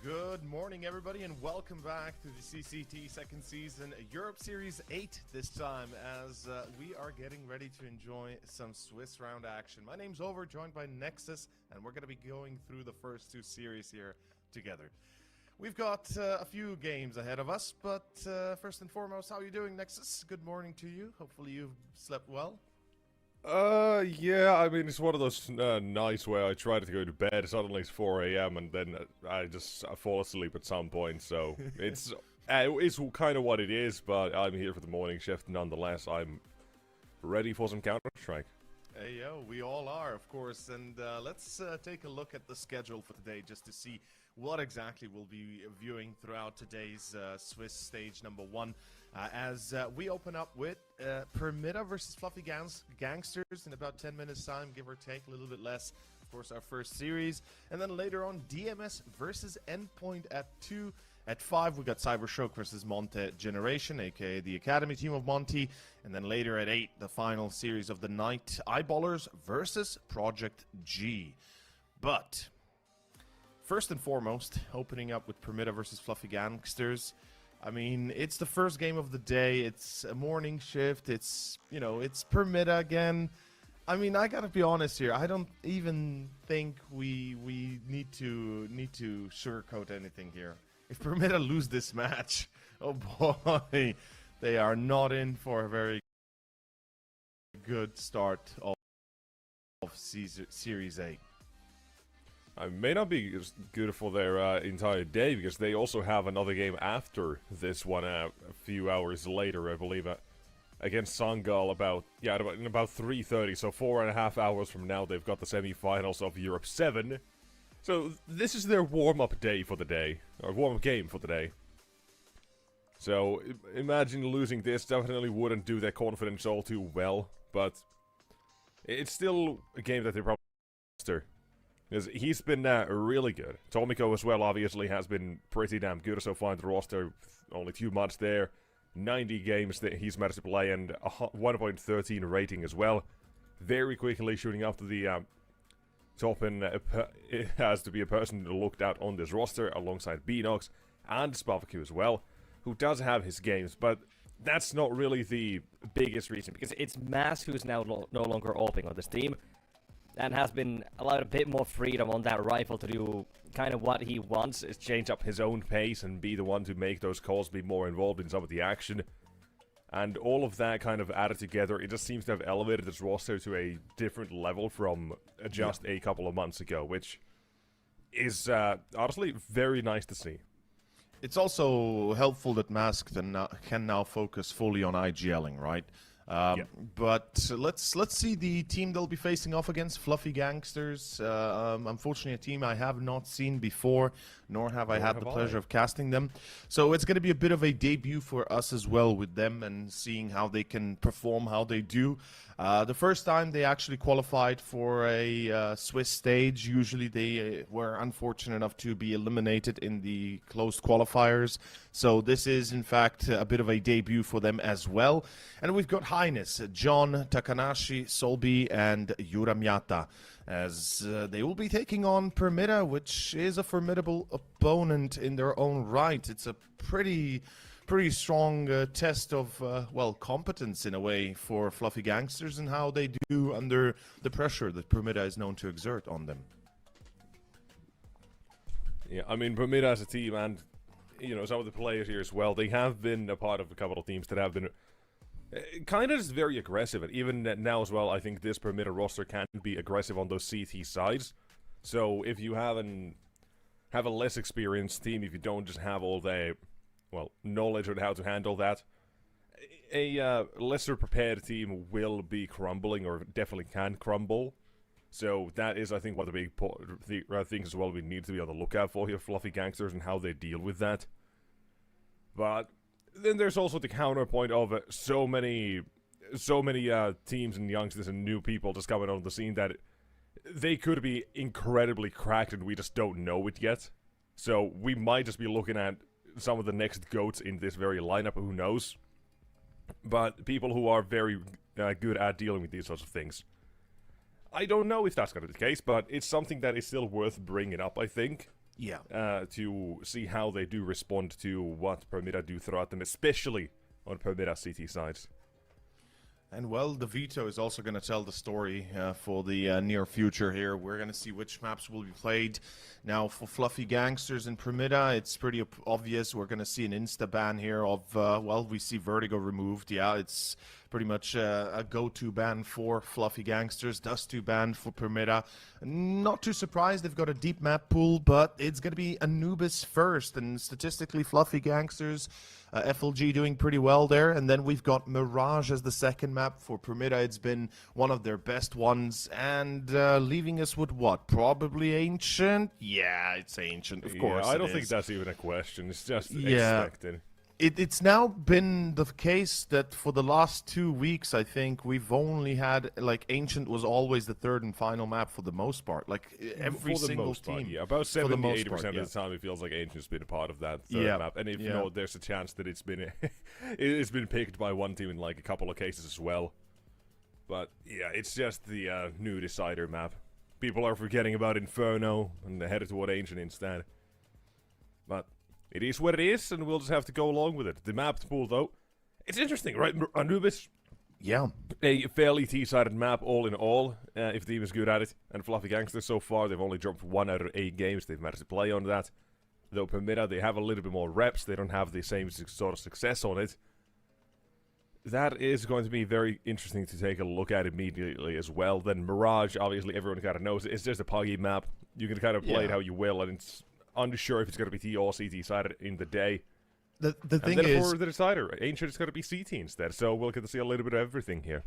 Good morning, everybody, and welcome back to the CCT second season, Europe Series 8 this time, as we are getting ready to enjoy some Swiss round action. My name's Over, joined by Nexus, and we're going to be going through the first two series here together. We've got a few games ahead of us, but first and foremost, how are you doing, Nexus? Good morning to you. Hopefully you've slept well. Yeah, I mean, it's one of those nights where I try to go to bed, suddenly it's 4 a.m. and then I just fall asleep at some point, so it's kind of what it is, but I'm here for the morning shift nonetheless. I'm ready for some Counter-Strike. Hey, yo, we all are, of course, and let's take a look at the schedule for today just to see what exactly we'll be viewing throughout today's Swiss stage number 1. As we open up with Permitta versus Fluffy Gangsters in about 10 minutes time, give or take, a little bit less. Of course, our first series. And then later on, DMS versus Endpoint at 2. At 5, we got Cybershock versus Monte Generation, aka the Academy team of Monty. And then later at 8, the final series of the night, Eyeballers versus Project G. But first and foremost, opening up with Permitta versus Fluffy Gangsters. I mean, it's the first game of the day. It's a morning shift. It's, it's Permitta again. I mean, I gotta be honest here. I don't even think we need to sugarcoat anything here. If Permitta lose this match, oh boy, they are not in for a very good start of Series 8. I may not be as good for their entire day, because they also have another game after this one a few hours later, I believe, against Sangal in about 3:30, so 4.5 hours from now they've got the semi-finals of Europe 7. So this is their warm-up day for the day, or warm-up game for the day. So imagine losing this, definitely wouldn't do their confidence all too well, but it's still a game that they probably master. Because he's been really good. Tomiko as well, obviously, has been pretty damn good so far in the roster. Only a few months there. 90 games that he's managed to play, and a 1.13 rating as well. Very quickly shooting up to the top, and it has to be a person looked at on this roster, alongside Beanox and Spavaku as well, who does have his games, but that's not really the biggest reason. Because it's Mass who's now no longer AWPing on this team, and has been allowed a bit more freedom on that rifle to do kind of what he wants, is change up his own pace and be the one to make those calls, be more involved in some of the action. And all of that kind of added together, it just seems to have elevated this roster to a different level from just a couple of months ago, which is honestly very nice to see. It's also helpful that Mask can now focus fully on IGLing, right? But let's see the team they'll be facing off against, Fluffy Gangsters. Unfortunately, a team I have not seen before, nor have I had the pleasure of casting them. So it's going to be a bit of a debut for us as well with them, and seeing how they can perform, how they do. The first time they actually qualified for a Swiss stage, usually they were unfortunate enough to be eliminated in the closed qualifiers. So this is, in fact, a bit of a debut for them as well. And we've got Highness, John, Takanashi, Solby, and Yuramiata, as they will be taking on Permitta, which is a formidable opponent in their own right. It's a pretty strong test of, competence in a way for Fluffy Gangsters, and how they do under the pressure that Permitta is known to exert on them. Yeah, I mean, Permitta as a team, and, some of the players here as well, they have been a part of a couple of teams that have been kind of just very aggressive, and even now as well, I think this Permitta roster can be aggressive on those CT sides. So if you have a less experienced team, if you don't just have all the knowledge on how to handle that, a lesser prepared team will be crumbling, or definitely can crumble. So that is, I think, one of the big things as well we need to be on the lookout for here, Fluffy Gangsters, and how they deal with that. But then there's also the counterpoint of so many teams and youngsters and new people just coming on the scene that they could be incredibly cracked, and we just don't know it yet. So we might just be looking at some of the next GOATs in this very lineup, who knows? But people who are very good at dealing with these sorts of things. I don't know if that's going to be the case, but it's something that is still worth bringing up, I think. to see how they do respond to what Permitta do throughout them, especially on Permitta CT sides. And well, the veto is also going to tell the story for the near future here. We're going to see which maps will be played. Now, for Fluffy Gangsters and Permitta, it's pretty obvious. We're going to see an insta-ban here of, well, we see Vertigo removed. Yeah, it's pretty much a go-to ban for Fluffy Gangsters. Dust-to ban for Permitta. Not too surprised, they've got a deep map pool, but it's going to be Anubis first. And statistically, Fluffy Gangsters, FLG doing pretty well there. And then we've got Mirage as the second map for Permitta. It's been one of their best ones. And leaving us with what? Probably Ancient? Yeah, it's Ancient, of course. I don't think that's even a question. It's just expected. It's now been the case that for the last 2 weeks, I think, we've only had, like, Ancient was always the third and final map for the most part. Like, every single team. Part, yeah, about 70-80% of the time, it feels like Ancient's been a part of that third map. And if not, there's a chance that it's been it's been picked by one team in, like, a couple of cases as well. But, yeah, it's just the new Decider map. People are forgetting about Inferno, and they're headed toward Ancient instead. But it is what it is, and we'll just have to go along with it. The map pool, though, it's interesting, right? Anubis, a fairly T-sided map all in all, if the team is good at it. And Fluffy Gangsters, so far, they've only dropped 1 out of 8 games they've managed to play on that. Though Permitta, they have a little bit more reps, they don't have the same sort of success on it. That is going to be very interesting to take a look at immediately as well. Then Mirage, obviously, everyone kind of knows it's just a puggy map. You can kind of play it how you will, and it's unsure if it's going to be T or CT sided in the day. The thing and then is, for the Decider, Ancient is going to be CT instead, so we'll get to see a little bit of everything here.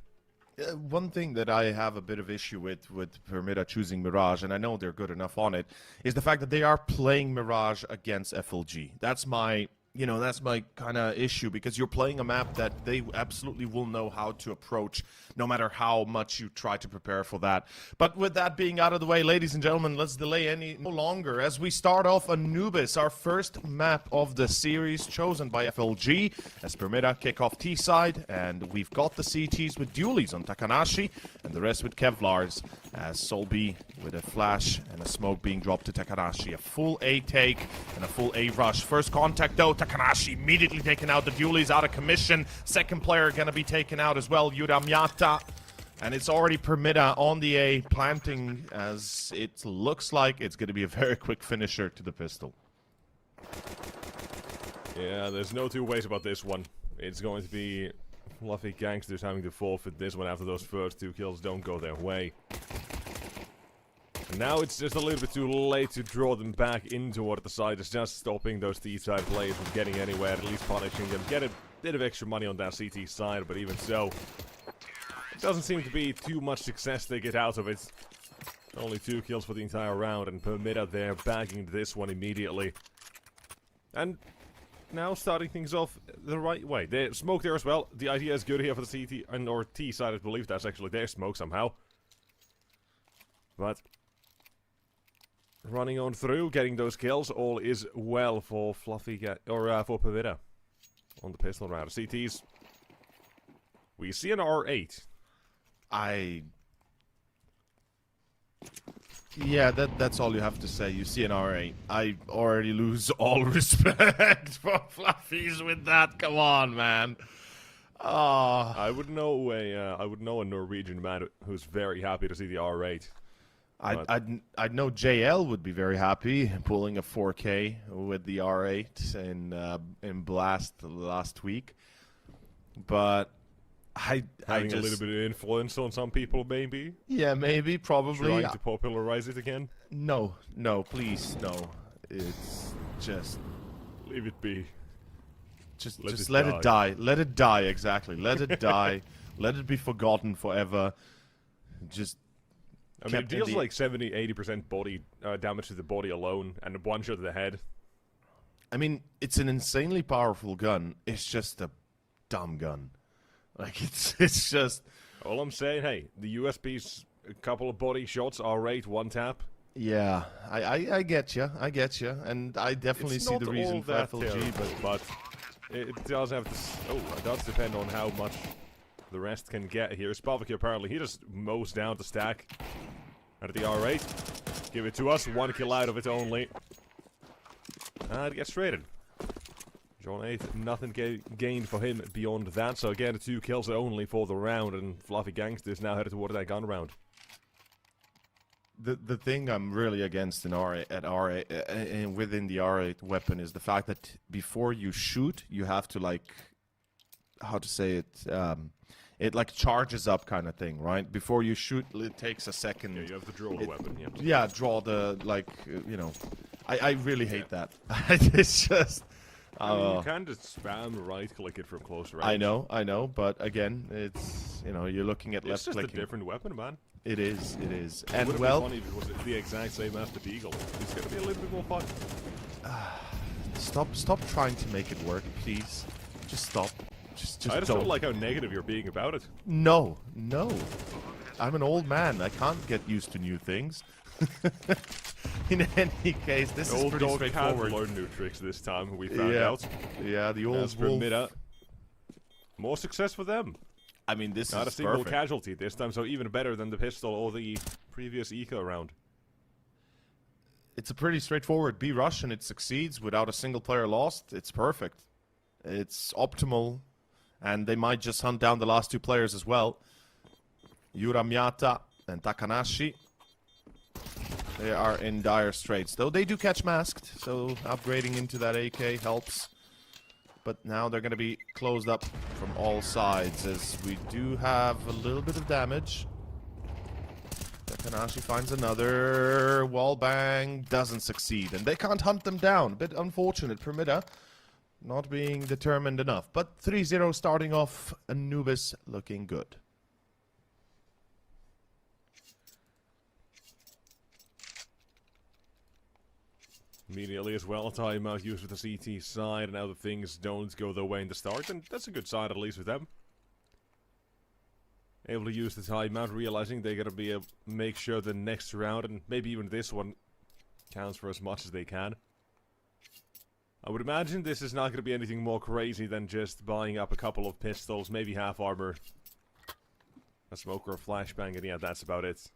one thing that I have a bit of issue with Permitta choosing Mirage, and I know they're good enough on it, is the fact that they are playing Mirage against FLG. That's my kind of issue, because you're playing a map that they absolutely will know how to approach, no matter how much you try to prepare for that. But with that being out of the way, ladies and gentlemen, let's delay any no longer as we start off Anubis, our first map of the series, chosen by FLG as Permitta kick off T side, and we've got the CTs with dualies on Takanashi, and the rest with Kevlars, as Solby with a flash and a smoke being dropped to Takanashi. A full A take and a full A rush. First contact though, Takanashi immediately taken out. The dualies out of commission. Second player gonna be taken out as well, Yura Miyata. And it's already Permitta on the A, planting, as it looks like it's gonna be a very quick finisher to the pistol. Yeah, there's no two ways about this one. It's going to be Fluffy Gangsters having to forfeit this one after those first 2 kills don't go their way. And now it's just a little bit too late to draw them back in toward the side. It's just stopping those T-side players from getting anywhere, at least punishing them. Get a bit of extra money on that CT side, but even so, it doesn't seem to be too much success they get out of it. Only 2 kills for the entire round, and Permitta there bagging this one immediately. And now starting things off the right way. There's smoke there as well. The idea is good here for the CT and or T side. I believe that's actually their smoke somehow. But running on through, getting those kills, all is well for Fluffy for Permitta on the pistol round. CTs, we see an R8. Yeah, that's all you have to say. You see an R8. I already lose all respect for Fluffies with that. Come on, man. Oh. I would know a Norwegian man who's very happy to see the R8. I know JL would be very happy pulling a 4K with the R8 in Blast last week, but having a little bit of influence on some people, maybe. Yeah, maybe, probably. Trying to popularize it again. No, please, no. It's just leave it be. Just let it die. Let it die. Exactly. Let it die. Let it be forgotten forever. Just. I mean, it deals like 70-80% body damage to the body alone, and 1 shot to the head. I mean, it's an insanely powerful gun. It's just a dumb gun. Like, it's just... All I'm saying, hey, the USP's a couple of body shots, R8, 1 tap. Yeah, I get you. I get you. And I definitely see the reason for FLG, but it does have to... it does depend on how much the rest can get here. Spavik apparently, he just mows down the stack. Out of the R8. Give it to us. 1 kill out of it only. And it gets traded. John 8, nothing gained for him beyond that. So again, 2 kills only for the round, and Fluffy Gangsters now headed toward that gun round. The thing I'm really against in R8 within the R8 weapon is the fact that before you shoot, you have to, like, how to say it, it like charges up kind of thing, right? Before you shoot, it takes a second. Yeah, you have to draw the weapon. Yeah. Yeah, draw the, like, you know. I really hate that. It's just. I mean, you can just spam right-click it from close range. I know, but again, it's, you know, you're looking at left clicking. It's just a different weapon, man. It is. And And well, funny if it was the exact same as the Deagle. It's gonna be a little bit more fun. stop trying to make it work, please. Just stop. Just I just don't. don't like how negative you're being about it. No. I'm an old man. I can't get used to new things. In any case, this is pretty straightforward. Can't learn new tricks this time. We found out. Yeah, the old As for wolf. Permitta, more success for them. I mean, this Not a is single perfect. casualty this time, so even better than the pistol or the previous eco round. It's a pretty straightforward B rush, and it succeeds without a single player lost. It's perfect. It's optimal, and they might just hunt down the last 2 players as well. Yuramiata and Takanashi. They are in dire straits, though they do catch masked, so upgrading into that AK helps. But now they're going to be closed up from all sides, as we do have a little bit of damage. Takanashi finds another wall bang, doesn't succeed, and they can't hunt them down. A bit unfortunate, Permitta not being determined enough. But 3-0 starting off, Anubis looking good. Immediately as well, timeout used with the CT side, and now the things don't go their way in the start, and that's a good sign at least with them. Able to use the timeout, realizing they gotta be make sure the next round, and maybe even this one, counts for as much as they can. I would imagine this is not gonna be anything more crazy than just buying up a couple of pistols, maybe half armor, a smoke or a flashbang, and yeah, that's about it.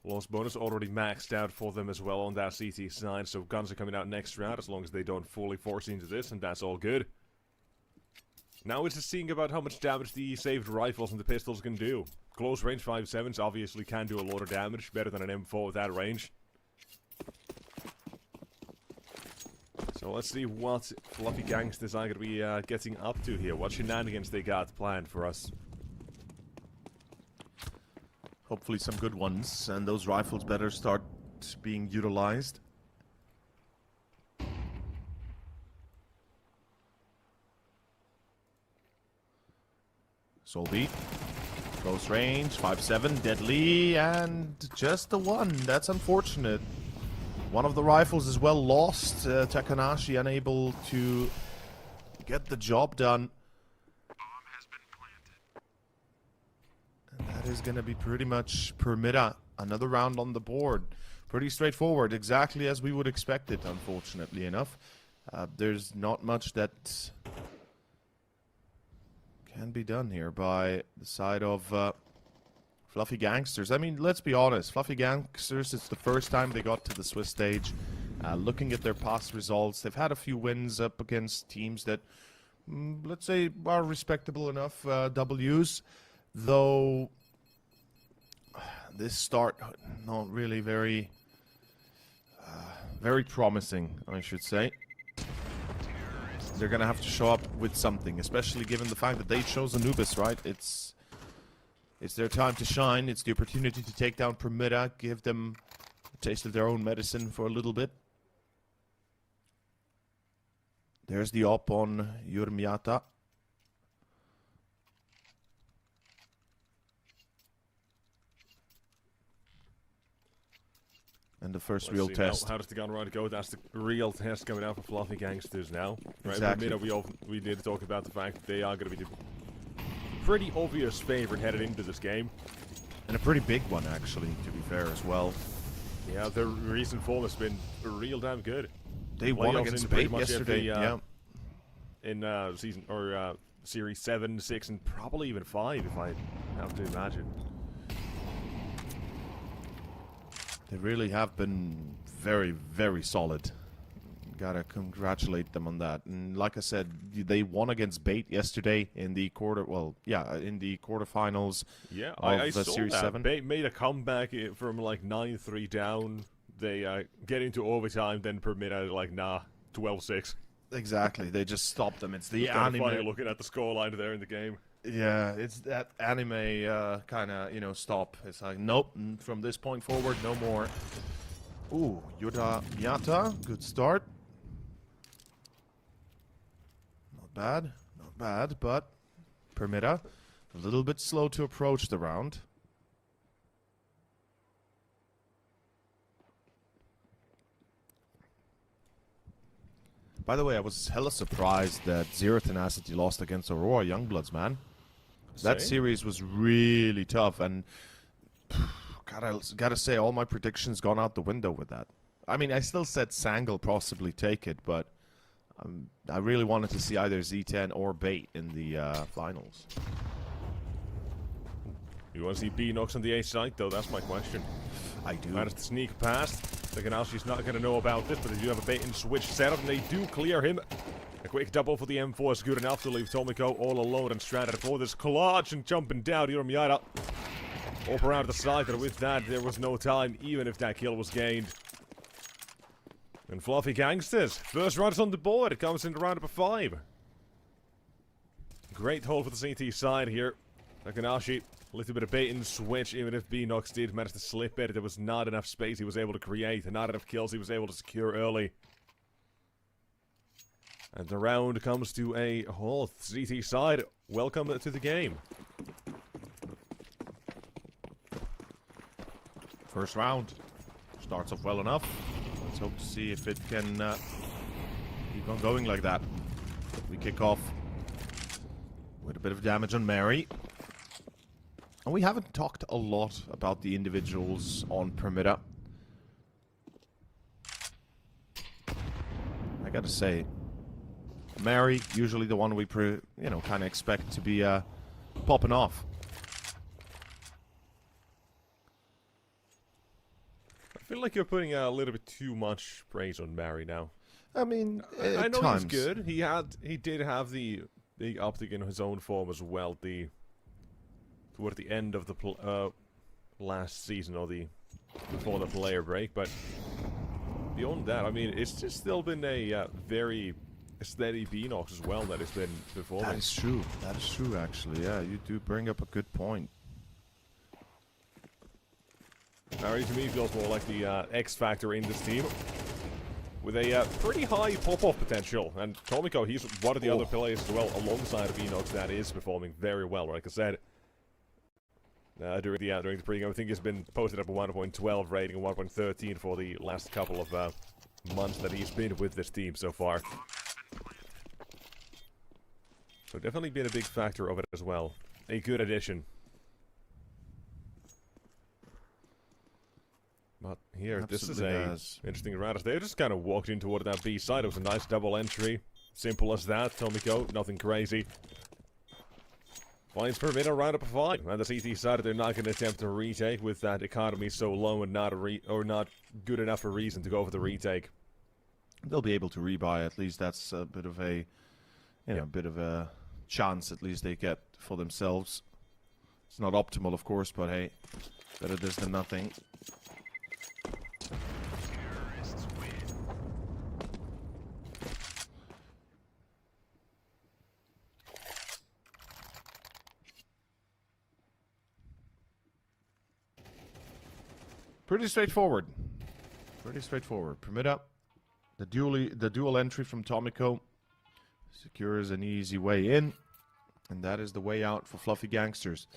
Loss bonus already maxed out for them as well on that CT side, so guns are coming out next round as long as they don't fully force into this, and that's all good. Now it's just seeing about how much damage the saved rifles and the pistols can do. Close range 5.7s obviously can do a lot of damage, better than an M4 with that range. So let's see what Fluffy Gangsters are going to be getting up to here. What shenanigans they got planned for us. Hopefully some good ones, and those rifles better start being utilized. Solbeat, close range, 5.7, deadly, and just the one. That's unfortunate. One of the rifles is well lost. Takanashi unable to get the job done. That is going to be pretty much Permitta. Another round on the board. Pretty straightforward, exactly as we would expect it, unfortunately enough. There's not much that can be done here by the side of Fluffy Gangsters. I mean, let's be honest. Fluffy Gangsters, it's the first time they got to the Swiss stage. Looking at their past results, they've had a few wins up against teams that, let's say, are respectable enough Ws. Though this start not really very promising, I should say. They're gonna have to show up with something, especially given the fact that they chose Anubis, right? It's their time to shine. It's the opportunity to take down Permitta, give them a taste of their own medicine for a little bit. There's the op on Yurmiata. And the first real test. How does the gun round go? That's the real test coming out for Fluffy Gangsters now. Right? Exactly. We did talk about the fact that they are going to be the pretty obvious favorite headed into this game. And a pretty big one, actually, to be fair, as well. Yeah, their recent form has been real damn good. They won against Bait yesterday, yeah. In season, or Series 7, 6, and probably even 5, if I have to imagine. They really have been very, very solid. gotta congratulate them on that. And like I said, they won against Bait yesterday in the in the quarterfinals. Yeah, of I saw Series that. 7. Bait made a comeback from like 9-3 down. They get into overtime, then Permitta like, nah, 12-6. Exactly, they just stopped them. It's the Kind of anime. funny looking at the scoreline there in the game. Yeah, it's that anime kind of, stop. It's like, nope, from this point forward, no more. Ooh, Yata, good start. Not bad, but Permitta, a little bit slow to approach the round. By the way, I was hella surprised that Zero Tenacity lost against Aurora Youngbloods, man. That Same. series was really tough, and gotta say, all my predictions gone out the window with that. I mean, I still said Sang'll possibly take it, but I really wanted to see either Z10 or Bait in the finals. You want to see B-Nox on the A side, though? That's my question. I do. Managed to sneak past. Takanashi's not going to know about this, but they do have a bait and switch setup, and they do clear him. A quick double for the M4 is good enough to leave Tomiko all alone and stranded for this clutch and jumping down. Miata up around the side, but with that, there was no time, even if that kill was gained. And Fluffy Gangsters, first runners on the board. It comes in round number 5. Great hold for the CT side here. Takanashi, a little bit of bait and switch, even if B-Nox did manage to slip it. There was not enough space he was able to create, and not enough kills he was able to secure early. And the round comes to a halt. CT side, welcome to the game. First round starts off well enough. Let's hope to see if it can keep on going like that. We kick off with a bit of damage on Mary. And we haven't talked a lot about the individuals on Permitta. I gotta say, Mary, usually the one we kind of expect to be popping off. I feel like you're putting a little bit too much praise on Mary now. I mean, I know times. he's good. He did have the big uptick in his own form as well. Toward the end of the last season, or before the player break, but beyond that, I mean, it's just still been a very steady B-Nox as well that has been performing. That is true. That is true, actually. Yeah, you do bring up a good point. Mary, to me, feels more like the X factor in this team, with a pretty high pop-off potential. And Tomiko, he's one of the other players as well, alongside B-Nox, that is performing very well. Like I said, during the pregame, I think he's been posted up a 1.12 rating and 1.13 for the last couple of months that he's been with this team so far. So definitely been a big factor of it as well. A good addition. But here, Absolutely this is a interesting round. They just kind of walked in toward that B side. It was a nice double entry. Simple as that. Tomiko, nothing crazy. Finds Permitta round up a 5. And the CT side, they're not going to attempt to retake with that economy so low and not good enough a reason to go for the retake. They'll be able to rebuy. At least that's a bit of a, bit of a chance at least they get for themselves. It's not optimal, of course, but hey, better this than nothing. Pretty straightforward. Pretty straightforward. Permitta, the dual entry from Tomiko secures an easy way in, and that is the way out for Fluffy Gangsters.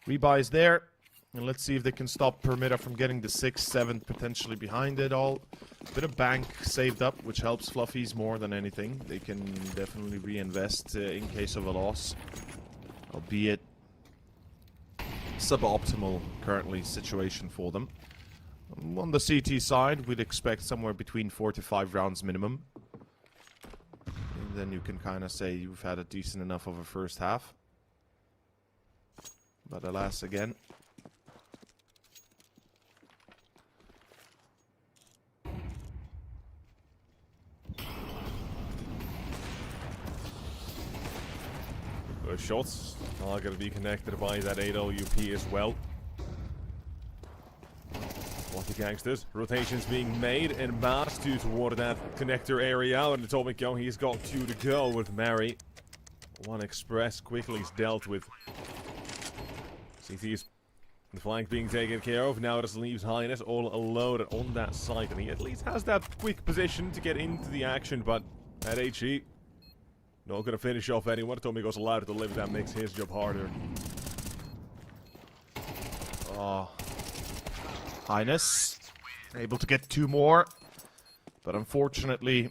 Rebuy is there, and let's see if they can stop Permitta from getting the 6th, 7th potentially behind it all. Bit of bank saved up, which helps Fluffies more than anything. They can definitely reinvest in case of a loss, albeit suboptimal currently situation for them. On the CT side, we'd expect somewhere between 4 to 5 rounds minimum. And then you can kind of say you've had a decent enough of a first half. But alas, again. Shots are going to be connected by that AWP as well. Lucky Gangsters. Rotations being made and mass toward that connector area. And Atomic Young, he's got 2 to go with Mary. One Express quickly is dealt with. CT's the flank being taken care of. Now it just leaves Highness all alone on that side. And he at least has that quick position to get into the action. But at HE, not going to finish off anyone. Atomic allowed to deliver that, makes his job harder. Oh. Highness able to get 2 more, but unfortunately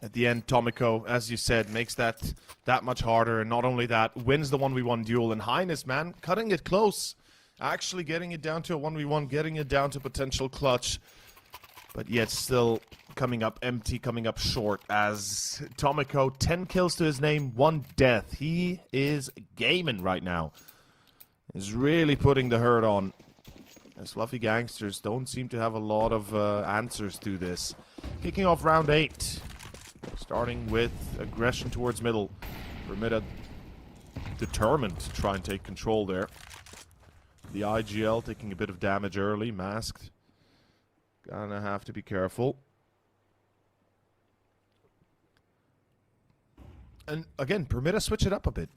at the end Tomiko, as you said, makes that much harder, and not only that, wins the 1v1 duel. And Highness, man, cutting it close, actually getting it down to a 1v1, getting it down to potential clutch, but yet still coming up empty, coming up short, as Tomiko, 10 kills to his name, 1 death. He is gaming right now. He's really putting the hurt on. As Fluffy Gangsters don't seem to have a lot of answers to this. Kicking off round 8. Starting with aggression towards middle. Permitta determined to try and take control there. The IGL taking a bit of damage early. Masked. Gonna have to be careful. And again, Permitta switch it up a bit.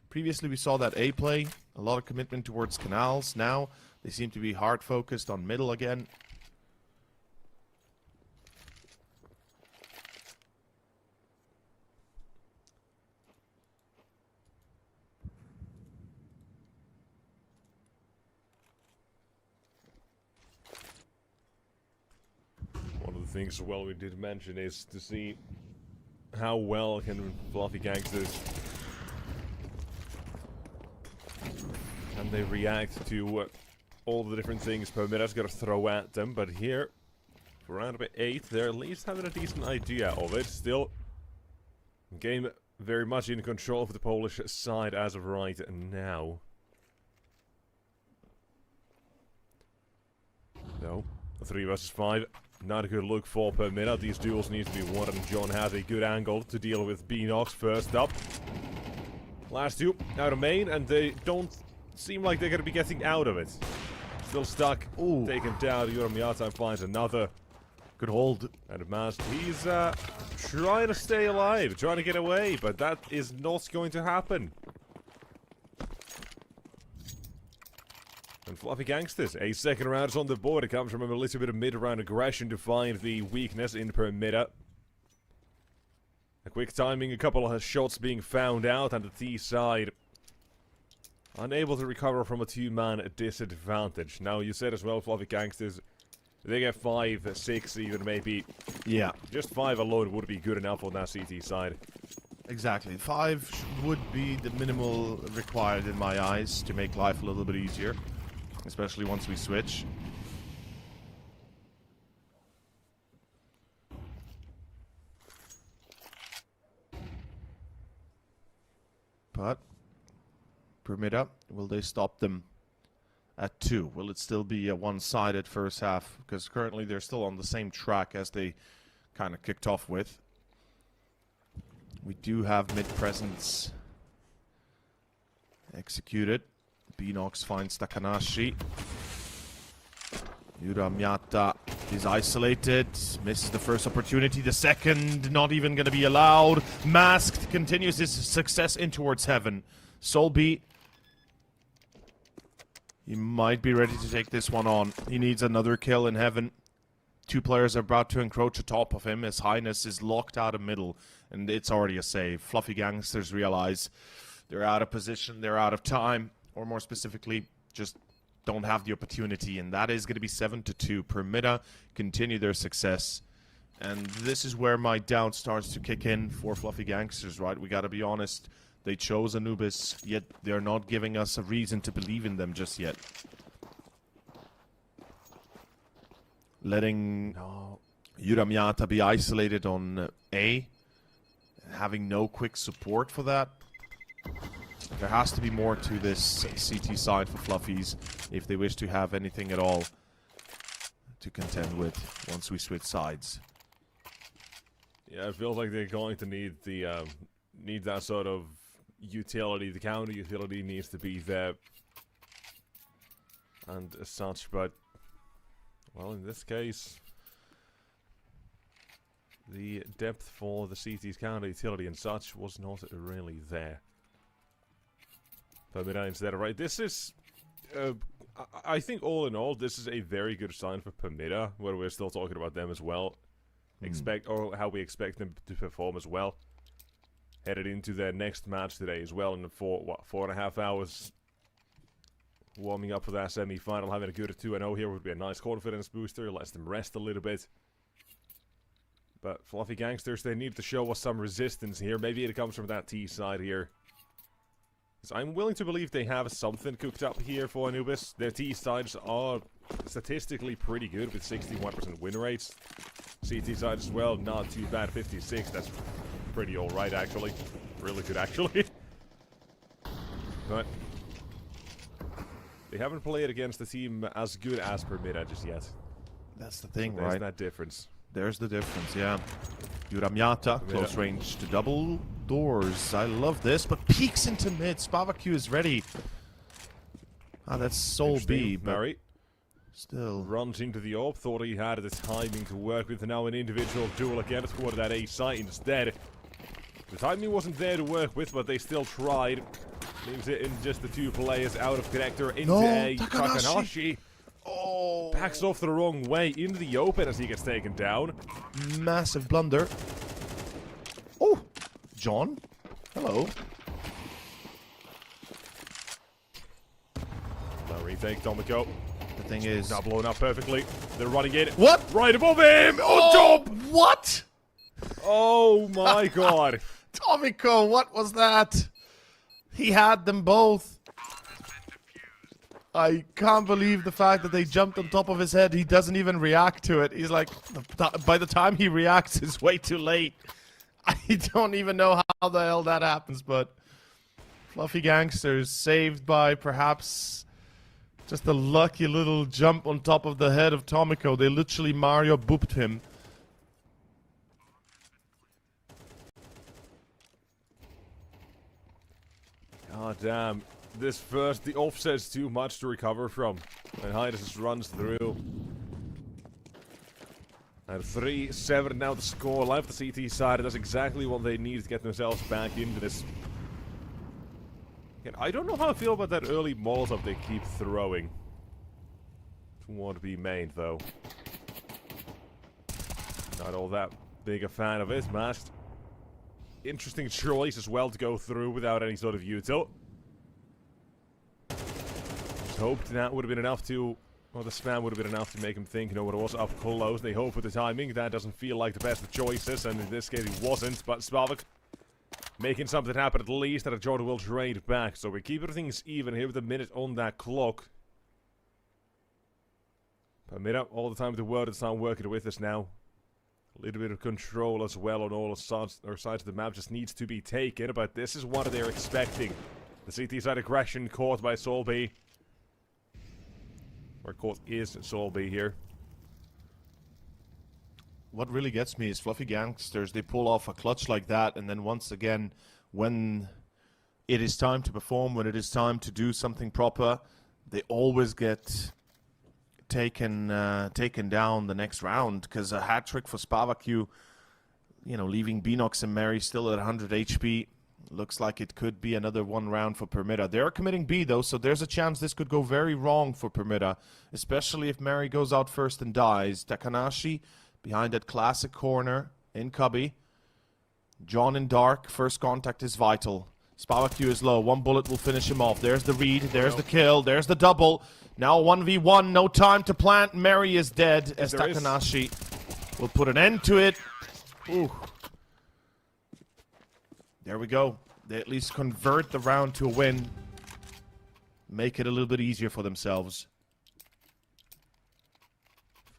Previously we saw that A play. A lot of commitment towards canals. Now they seem to be hard focused on middle again. One of the things, well, we did mention is to see how well can Fluffy Gangsters and they react to all the different things Permitta's got to throw at them. But here, for round about 8, they're at least having a decent idea of it. Still, game very much in control of the Polish side as of right now. No, 3 versus 5. Not a good look for Permitta. These duels need to be won, and John has a good angle to deal with Beanox first up. Last 2 out of main, and they don't seem like they're going to be getting out of it. Still stuck. Ooh. Taken down. Yoram finds another. Good hold. And Masked, he's trying to stay alive, trying to get away, but that is not going to happen. And Fluffy Gangsters, a second round is on the board. It comes from a little bit of mid-round aggression to find the weakness in Permitta. A quick timing, a couple of shots being found out, and the T side unable to recover from a 2-man disadvantage. Now, you said as well, Fluffy Gangsters, they get 5, 6 even maybe. Yeah. Just 5 alone would be good enough on that CT side. Exactly. 5 would be the minimal required in my eyes to make life a little bit easier. Especially once we switch. But Permitta, will they stop them at 2? Will it still be a one-sided first half? Because currently they're still on the same track as they kind of kicked off with. We do have mid-presence executed. Beanox finds Takanashi. Yura is isolated. Misses the first opportunity. The second not even going to be allowed. Masked continues his success in towards heaven. Solby, he might be ready to take this one on. He needs another kill in heaven. 2 players are about to encroach atop of him as Highness is locked out of middle. And it's already a save. Fluffy Gangsters realize they're out of position. They're out of time. Or more specifically, just don't have the opportunity. And that is going to be 7-2. Permitta continue their success. And this is where my doubt starts to kick in for Fluffy Gangsters, right? We got to be honest. They chose Anubis, yet they're not giving us a reason to believe in them just yet. Letting Yura be isolated on A. Having no quick support for that. There has to be more to this CT side for Fluffies if they wish to have anything at all to contend with once we switch sides. Yeah, it feels like they're going to need the need that sort of utility. The counter utility needs to be there. And as such, but... Well, in this case... The depth for the CT's counter utility and such was not really there. Permitta instead, right? This is... I think all in all, this is a very good sign for Permitta, where we're still talking about them as well. Or how we expect them to perform as well. Headed into their next match today as well, in 4.5 hours. Warming up for that semi-final, having a good 2-0 here would be a nice confidence booster, lets them rest a little bit. But Fluffy Gangsters, they need to show us some resistance here. Maybe it comes from that T side here. So I'm willing to believe they have something cooked up here for Anubis. Their T sides are statistically pretty good with 61% win rates. CT side as well, not too bad, 56. That's pretty alright actually. Really good actually. But they haven't played against a team as good as Permitta just yet. That's the thing, so right? There's that difference. There's the difference, yeah. Yuramyata, close range to double doors. I love this, but peeks into mid. Spavaku is ready. Ah, that's Soul B, but Murray still runs into the orb. Thought he had the timing to work with. Now an individual duel again toward that A site instead. The timing wasn't there to work with, but they still tried. Leaves it in just the two players out of connector into a Takanashi. Oh! Backs off the wrong way into the open as he gets taken down. Massive blunder. Oh! John? Hello. No retake, Tomiko. The thing is... Not blown up perfectly. They're running in. What? Right above him! On top! What? Oh my god. Tomiko, what was that? He had them both. I can't believe the fact that they jumped on top of his head. He doesn't even react to it. He's like, by the time he reacts, it's way too late. I don't even know how the hell that happens, but Fluffy Gangsters saved by perhaps just a lucky little jump on top of the head of Tomiko. They literally Mario booped him. God damn. This first, the offset's too much to recover from. And Hydas just runs through. And 3-7 now the score. Live the CT side. That's exactly what they need to get themselves back into this. Again, I don't know how I feel about that early Molotov they keep throwing. Toward B main, though. Not all that big a fan of it. Masked. Interesting choice as well to go through without any sort of util. Hoped that would have been enough to, well, the spam would have been enough to make him think, you know what, it was up close. They hope with the timing. That doesn't feel like the best of choices, and in this case he wasn't. But Spavak making something happen at least, and Jordan will trade back. So we're keeping things even here with a minute on that clock. Permitta, all the time with the word, it's not working with us now. A little bit of control as well on all sides of the map just needs to be taken, but this is what they're expecting. The CT side aggression caught by Soul B. Where caught is Soul B here. What really gets me is Fluffy Gangsters. They pull off a clutch like that, and then once again, when it is time to perform, when it is time to do something proper, they always get taken down the next round. Because a hat trick for Spavaku, you know, leaving Beanox and Mary still at 100 HP. Looks like it could be another one round for Permitta. They are committing B, though, so there's a chance this could go very wrong for Permitta, especially if Mary goes out first and dies. Takanashi behind that classic corner in Cubby. John in dark. First contact is vital. Spavaku is low. One bullet will finish him off. There's the read. There's the kill. There's the double. Now 1v1. No time to plant. Mary is dead as Takanashi will put an end to it. Ooh. There we go. They at least convert the round to a win. Make it a little bit easier for themselves.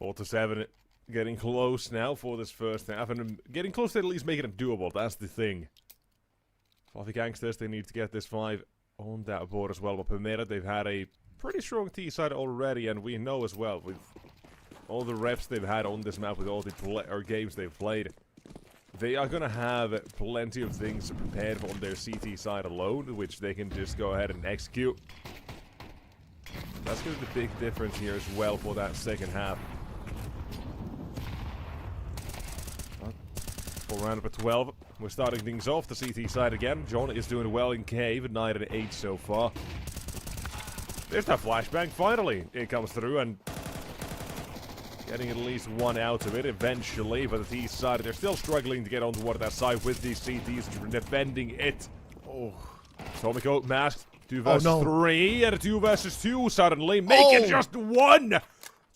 4-7. Getting close now for this first half. And getting close to at least making it doable. That's the thing. Fluffy Gangsters, they need to get this 5 on that board as well. But Permitta, they've had a pretty strong T side already. And we know as well, with all the reps they've had on this map, with all the games they've played, they are going to have plenty of things prepared on their CT side alone, which they can just go ahead and execute. That's going to be the big difference here as well for that second half. For round number 12, we're starting things off the CT side again. John is doing well in Cave at 9 and 8 so far. There's that flashbang, finally! It comes through and getting at least one out of it eventually, but the T side, they're still struggling to get onto water that side with these CTs defending it. Oh, Tomiko masked 2 versus 3 and a 2 versus 2 suddenly, making just 1!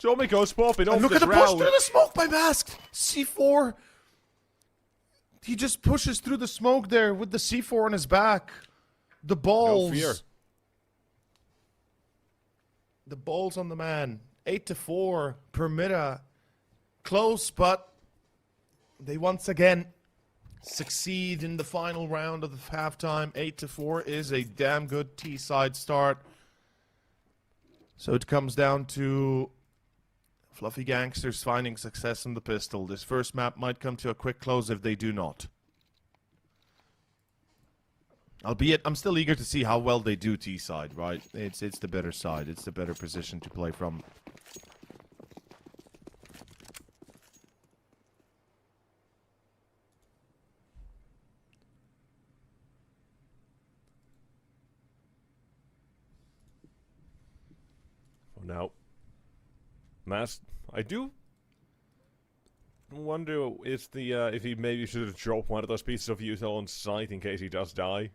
Tomiko's popping off look this at the round. push through the smoke by Masked! C4! He just pushes through the smoke there with the C4 on his back. The balls. No fear. The balls on the man. 8-4. Permitta. Close, but they once again succeed in the final round of the halftime. 8-4 is a damn good T-side start. So it comes down to Fluffy Gangsters finding success in the pistol. This first map might come to a quick close if they do not. Albeit, I'm still eager to see how well they do T-side, right? It's the better side. It's the better position to play from. For now. Mask, I do wonder if he maybe should have dropped one of those pieces of util on site in case he does die.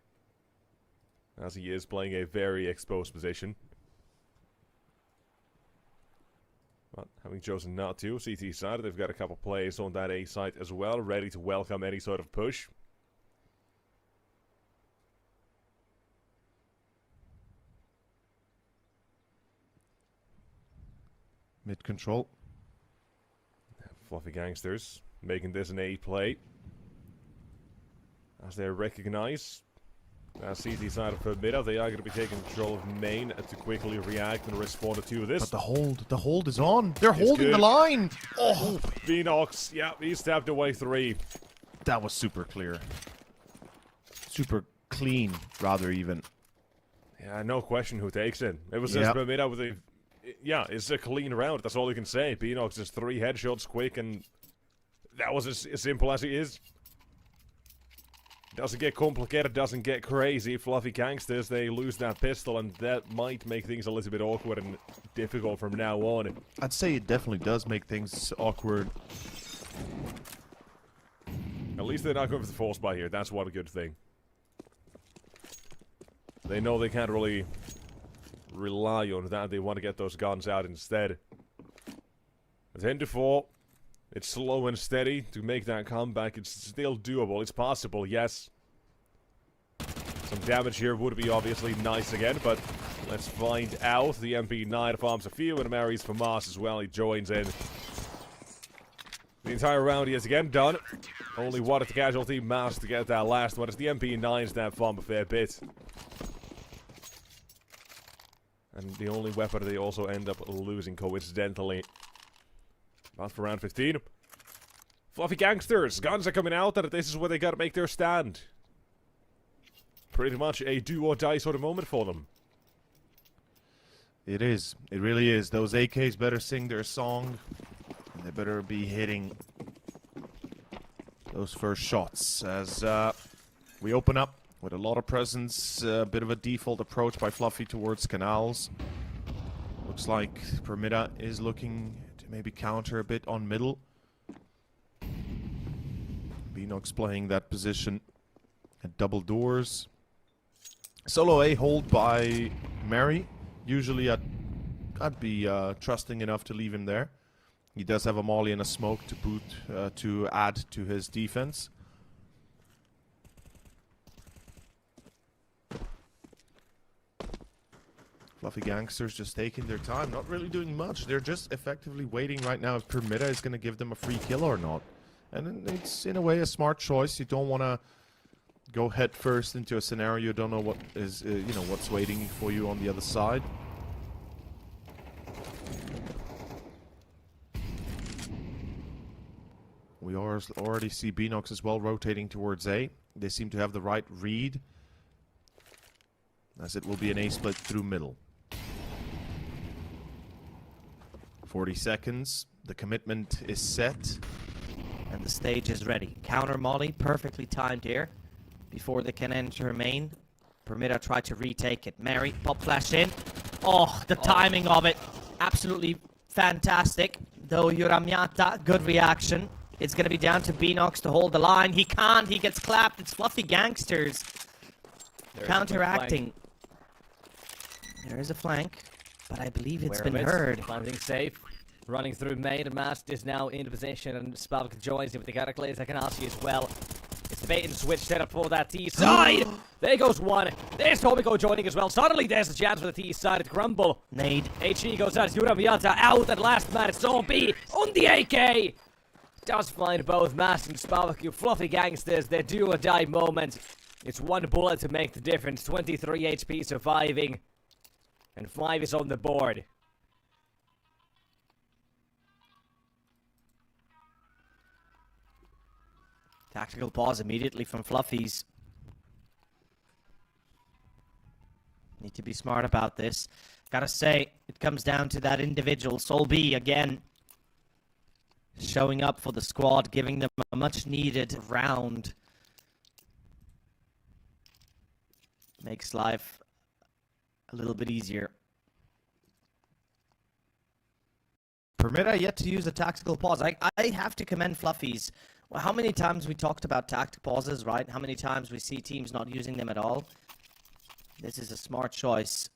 As he is playing a very exposed position. But having chosen not to, CT side, they've got a couple players on that A site as well, ready to welcome any sort of push. Mid control. Fluffy Gangsters making this an A play. As they recognize CT side of Permitta, they are going to be taking control of main to quickly react and respond to this. But the hold is on. They're holding the line. Oh, Beanox, yeah, he stepped away 3. that was super clear. Super clean, rather even. Yeah, no question who takes it. It was just Permitta with a... Yeah, it's a clean round, that's all you can say. Beanox just 3 headshots quick, and that was as simple as it is. Doesn't get complicated, doesn't get crazy. Fluffy Gangsters, they lose that pistol, and that might make things a little bit awkward and difficult from now on. I'd say it definitely does make things awkward. At least they're not going for the force buy here, that's one good thing. They know they can't really rely on that, they want to get those guns out instead. 10-4. It's slow and steady to make that comeback. It's still doable. It's possible, yes. Some damage here would be obviously nice again, but let's find out. The MP9 farms a few and marries for Mars as well. He joins in. The entire round he is again done. Only one at the casualty. Mars to get that last one. It's the MP9s that farm a fair bit. And the only weapon they also end up losing coincidentally. Not for round 15. Fluffy Gangsters. Guns are coming out, and this is where they gotta make their stand. Pretty much a do-or-die sort of moment for them. It is. It really is. Those AKs better sing their song. And they better be hitting those first shots. As we open up with a lot of presence. A bit of a default approach by Fluffy towards canals. Looks like Permitta is looking to maybe counter a bit on middle. Beanox playing that position at double doors. Solo A hold by Mary. Usually I'd be trusting enough to leave him there. He does have a molly and a smoke to boot to add to his defense. Fluffy Gangsters just taking their time, not really doing much. They're just effectively waiting right now if Permitta is going to give them a free kill or not. And it's in a way a smart choice. You don't want to go head first into a scenario you don't know what is, what's waiting for you on the other side. We already see Beanox as well rotating towards A. They seem to have the right read, as it will be an A split through middle. 40 seconds. The commitment is set. And the stage is ready. Counter molly, perfectly timed here. Before they can enter main, Permitta tried to retake it. Mary, pop flash in. Oh, the timing of it. Absolutely fantastic. Though Yuramiata, good reaction. It's going to be down to Beanox to hold the line. He can't. He gets clapped. It's Fluffy Gangsters. Counteracting. There is a flank, but I believe it's been heard. Planting safe. Running through main, and Mast is now in position, and Spavak joins him with the Cataclysm. I can ask you as well. It's the bait and switch set up for that T side. There goes one. There's Tomiko joining as well. Suddenly there's a chance for the T side to crumble. Nade. HE goes out. Yuramiata out at last man. It's all B on the AK. Does find both Mast and Spavak. Fluffy Gangsters. Their do or die moment. It's one bullet to make the difference. 23 HP surviving. And 5 is on the board. Tactical pause immediately from Fluffies. Need to be smart about this. Gotta say, it comes down to that individual. Sol B again. Showing up for the squad, giving them a much needed round. Makes life a little bit easier. Permitta yet to use a tactical pause. I have to commend Fluffies. Well, how many times we talked about tactical pauses, right? How many times we see teams not using them at all? This is a smart choice.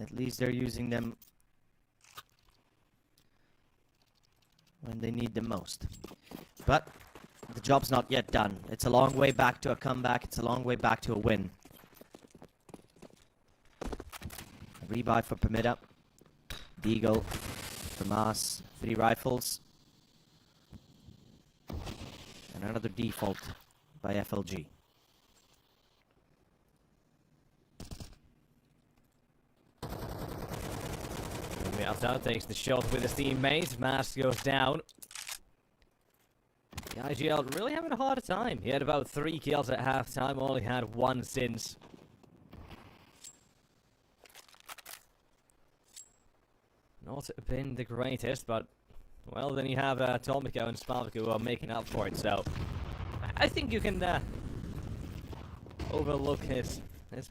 At least they're using them when they need them most. But the job's not yet done. It's a long way back to a comeback. It's a long way back to a win. Rebuy for Permitta. Deagle for Mas. 3 rifles. And another default by FLG. Down takes the shot with his teammates. Mas goes down. The IGL really having a hard time. He had about 3 kills at halftime, only had 1 since. Not been the greatest, but well, then you have Tomiko and Spavak who are making up for it. So I think you can overlook his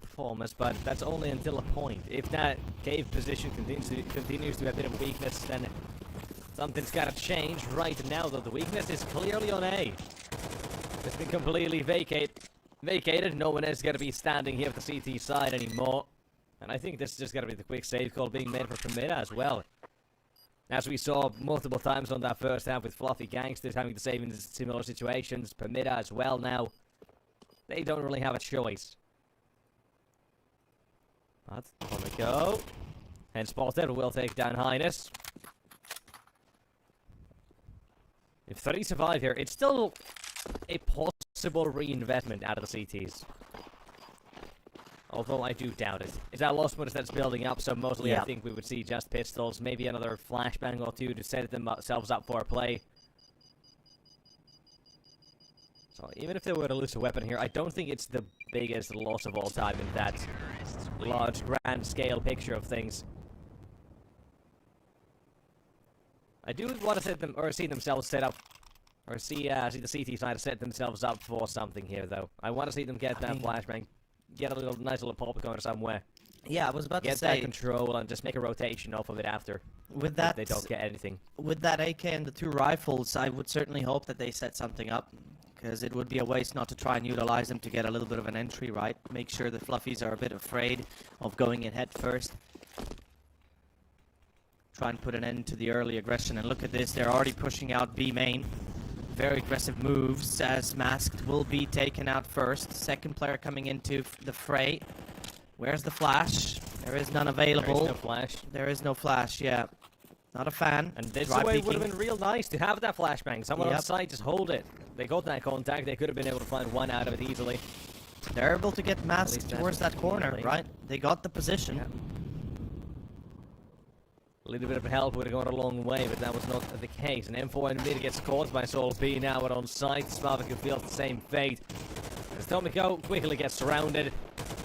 performance, but that's only until a point. If that cave position continues to be a bit of a weakness, then something's got to change. Right now, though, the weakness is clearly on A. It's been completely vacated. No one is going to be standing here at the CT side anymore. And I think this is just going to be the quick save call being made for Permitta as well. As we saw multiple times on that first half with Fluffy Gangsters having to save in similar situations, Permitta as well now. They don't really have a choice. But on we go. And spotted will take down Highness. If 3 survive here, it's still a possible reinvestment out of the CTs. Although I do doubt it. It's that lost bonus that's building up, so mostly I think we would see just pistols, maybe another flashbang or 2 to set themselves up for a play. So even if they were to lose a weapon here, I don't think it's the biggest loss of all time in that large, grand scale picture of things. I do want to set them, or see themselves set up, or see the CT side set themselves up for something here, though. I want to see them get that flashbang, get a nice little pop going somewhere. Yeah, I was about to say, get that control and just make a rotation off of it after. With that, they don't get anything. With that AK and the 2 rifles, I would certainly hope that they set something up, because it would be a waste not to try and utilize them to get a little bit of an entry, right? Make sure the Fluffies are a bit afraid of going in head first. Try and put an end to the early aggression. And look at this, they're already pushing out B main. Very aggressive moves as Masked will be taken out first. Second player coming into the fray. Where's the flash? There is none available. There is no flash. There is no flash, yeah. Not a fan. And this way would have been real nice to have that flashbang. Someone on side, just hold it. They got that contact. They could have been able to find one out of it easily. They're able to get Masked towards that corner, right? They got the position. Yeah. A little bit of help would have gone a long way, but that was not the case. And M4 in mid gets caught by Sol B now and on site. Spavak feels the same fate. As Tomiko quickly gets surrounded,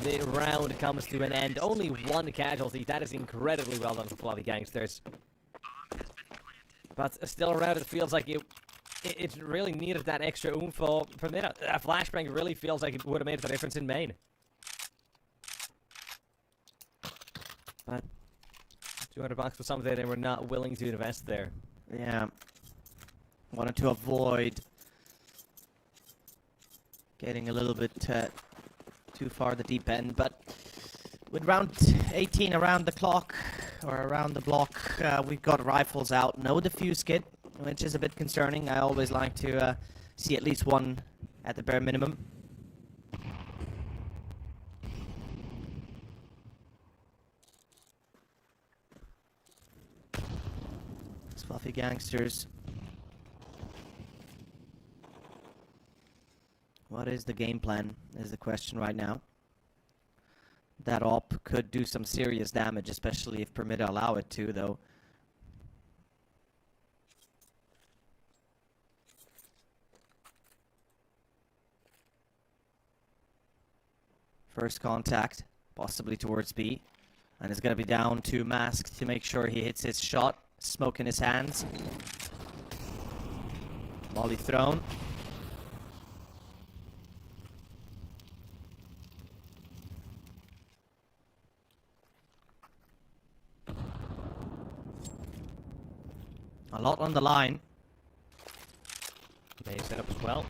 the round comes to an end. Only one casualty. That is incredibly well done for Fluffy Gangsters. But still around, it feels like it really needed that extra oomph for Permitta. A flashbang really feels like it would have made the difference in main. But $200 was something they were not willing to invest there. Yeah. Wanted to avoid getting a little bit too far the deep end, but with round 18 around the clock, or around the block, we've got rifles out. No defuse kit, which is a bit concerning. I always like to see at least one at the bare minimum. It's Fluffy Gangsters. What is the game plan is the question right now. That op could do some serious damage, especially if Permitta allow it to, though. First contact, possibly towards B. And it's going to be down to Mask to make sure he hits his shot. Smoke in his hands. Molly thrown. A lot on the line. They set up as well.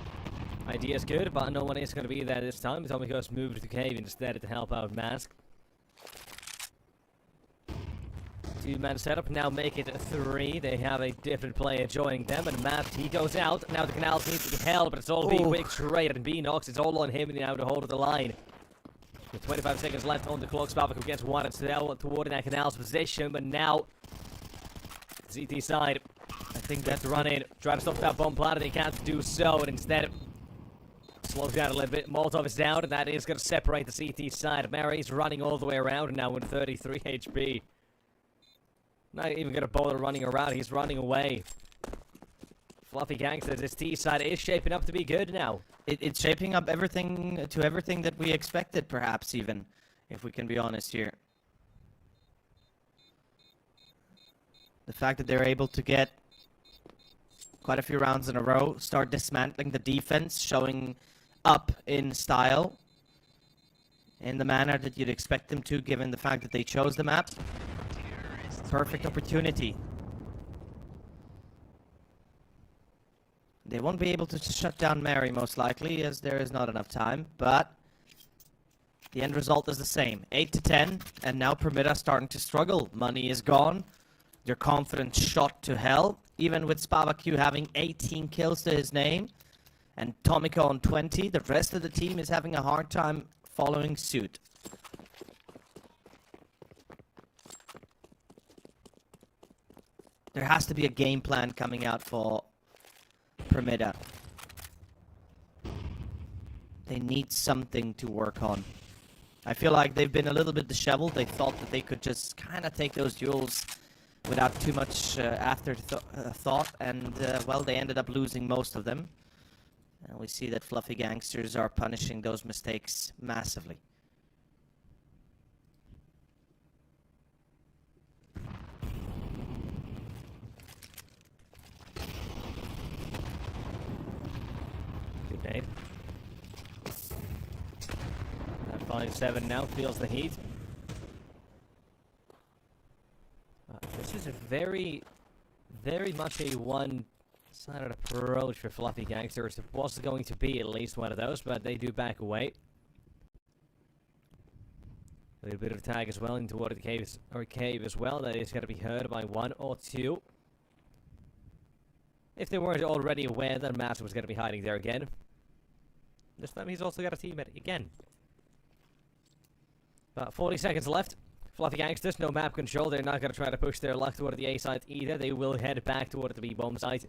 Idea is good, but no one is going to be there this time. Tomiko's moved to cave instead to help out Mask. Two-man setup, now make it 3. They have a different player joining them, and Matt, he goes out. Now the canals need to be held, but it's all B quick straight, and B knocks. It's all on him now to hold the line. With 25 seconds left on the clock, Spavak who gets one toward that canal's position, but now CT side, I think that's run in. Try to stop that bomb platter, they can't do so, and instead slows down a little bit. Molotov is down, and that is going to separate the CT side. Mary's running all the way around, and now with 33 HP. Not even going to bother running around, he's running away. Fluffy Gangsters, this T side is shaping up to be good now. It's shaping up everything that we expected, perhaps, even, if we can be honest here. The fact that they're able to get quite a few rounds in a row, start dismantling the defense, showing up in style, in the manner that you'd expect them to, given the fact that they chose the map. Perfect opportunity. They won't be able to shut down Mary, most likely, as there is not enough time, but the end result is the same. 8-10, and now Permitta starting to struggle. Money is gone. Their confidence shot to hell, even with Spavak having 18 kills to his name, and Tomiko on 20. The rest of the team is having a hard time following suit. There has to be a game plan coming out for Permitta. They need something to work on. I feel like they've been a little bit disheveled. They thought that they could just kind of take those duels without too much afterthought, and well, they ended up losing most of them. And we see that Fluffy Gangsters are punishing those mistakes massively. Good nade. That 5-7 now feels the heat. This is a very much a one-sided approach for Fluffy Gangsters. It was going to be at least one of those, but they do back away. A little bit of tag as well into toward the caves, or cave as well. That is going to be heard by 1 or 2. If they weren't already aware that Matt was going to be hiding there again. This time he's also got a teammate again. About 40 seconds left. Fluffy Gangsters, no map control. They're not going to try to push their luck toward the A side either. They will head back toward the B bomb site.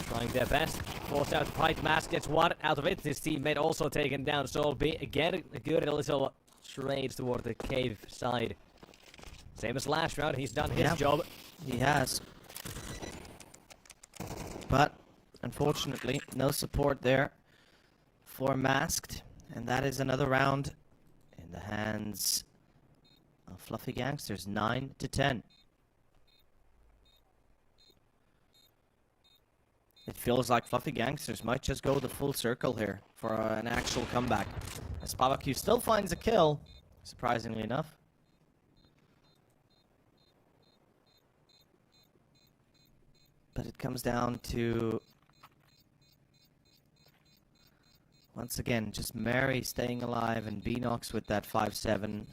Trying their best. Forced out to fight. Mask gets one out of it. His teammate also taken down. Sol B again. A good little trades toward the cave side. Same as last round, he's done his Yeah. job. He has. But, unfortunately, no support there for Masked. And that is another round in the hands of Fluffy Gangsters, 9-10. It feels like Fluffy Gangsters might just go the full circle here for an actual comeback. As Pavaku still finds a kill, surprisingly enough. But it comes down to, once again, just Mary staying alive and Beanox with that 5-7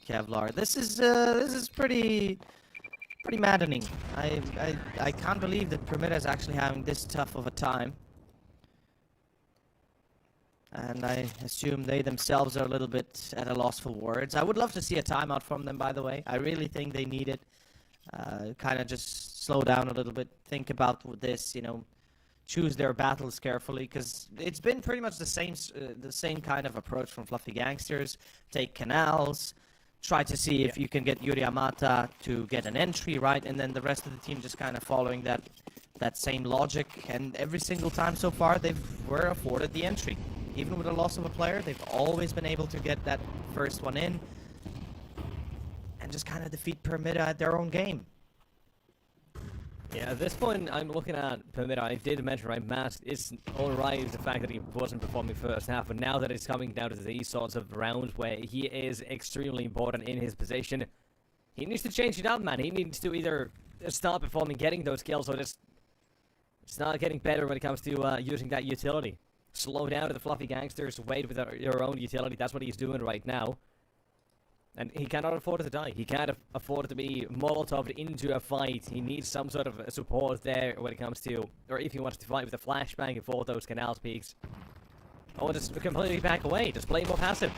Kevlar. This is pretty maddening. I can't believe that Permitta is actually having this tough of a time. And I assume they themselves are a little bit at a loss for words. I would love to see a timeout from them, by the way. I really think they need it. Kind of just slow down a little bit, think about this, you know, choose their battles carefully, because it's been pretty much the same kind of approach from Fluffy Gangsters. Take canals, try to see if you can get Yuri Amata to get an entry, right, and then the rest of the team just kind of following that same logic, and every single time so far they were afforded the entry. Even with the loss of a player, they've always been able to get that first one in and just kind of defeat Permitta at their own game. Yeah, at this point, I'm looking at Permitta. I did mention, right, Mask is alright, the fact that he wasn't performing first half, but now that it's coming down to these sorts of rounds where he is extremely important in his position, he needs to change it up, man. He needs to either start performing, getting those kills, or just start getting better when it comes to using that utility. Slow down to the Fluffy Gangsters, wait with your own utility. That's what he's doing right now. And he cannot afford to die. He can't afford to be Molotoved into a fight. He needs some sort of support there when it comes to, or if he wants to fight with a flashbang for those canals peaks. Or just completely back away. Just play more passive.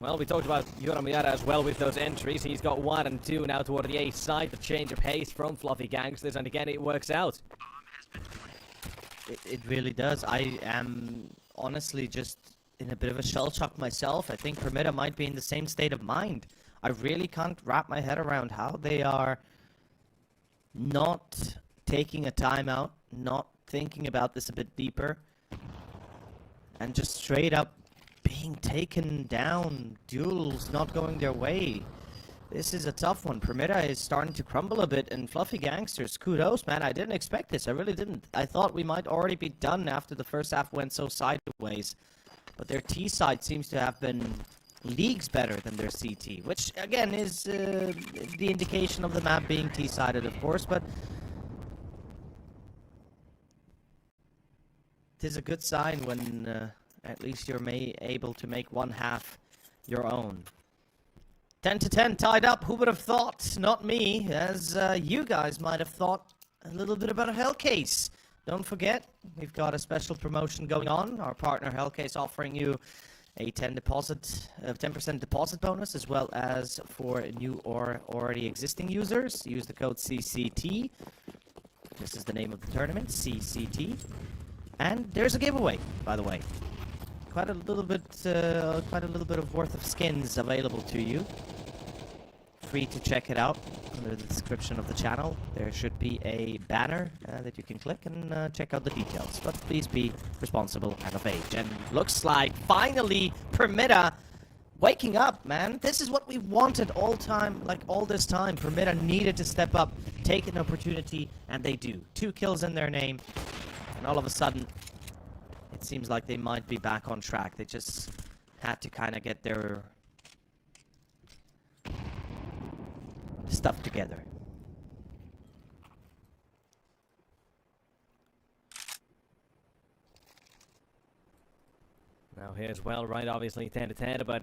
Well, we talked about Yura Miata as well with those entries. He's got 1 and 2 now toward the A side. The change of pace from Fluffy Gangsters, and again, it works out. It really does. I am honestly just in a bit of a shell shock myself. I think Permitta might be in the same state of mind. I really can't wrap my head around how they are not taking a timeout, not thinking about this a bit deeper, and just straight up being taken down, duels not going their way. This is a tough one. Permitta is starting to crumble a bit, and Fluffy Gangsters, kudos, man. I didn't expect this. I really didn't. I thought we might already be done after the first half went so sideways. But their T side seems to have been leagues better than their CT, which, again, is the indication of the map being T-sided, of course, but it is a good sign when at least you're able to make one half your own. 10-10 tied up. Who would have thought? Not me, as you guys might have thought a little bit about a Hellcase. Don't forget, we've got a special promotion going on. Our partner Hellcase offering you a 10% deposit bonus, as well as for new or already existing users. Use the code CCT. This is the name of the tournament, CCT. And there's a giveaway, by the way. Quite a little bit of worth of skins available to you. Free to check it out under the description of the channel. There should be a banner that you can click and check out the details. But please be responsible and of age. And looks like finally Permitta waking up, man. This is what we wanted all this time. Permitta needed to step up, take an opportunity, and they do. 2 kills in their name, and all of a sudden, it seems like they might be back on track. They just had to kind of get their stuff together. Now here's well, right, obviously 10-10, but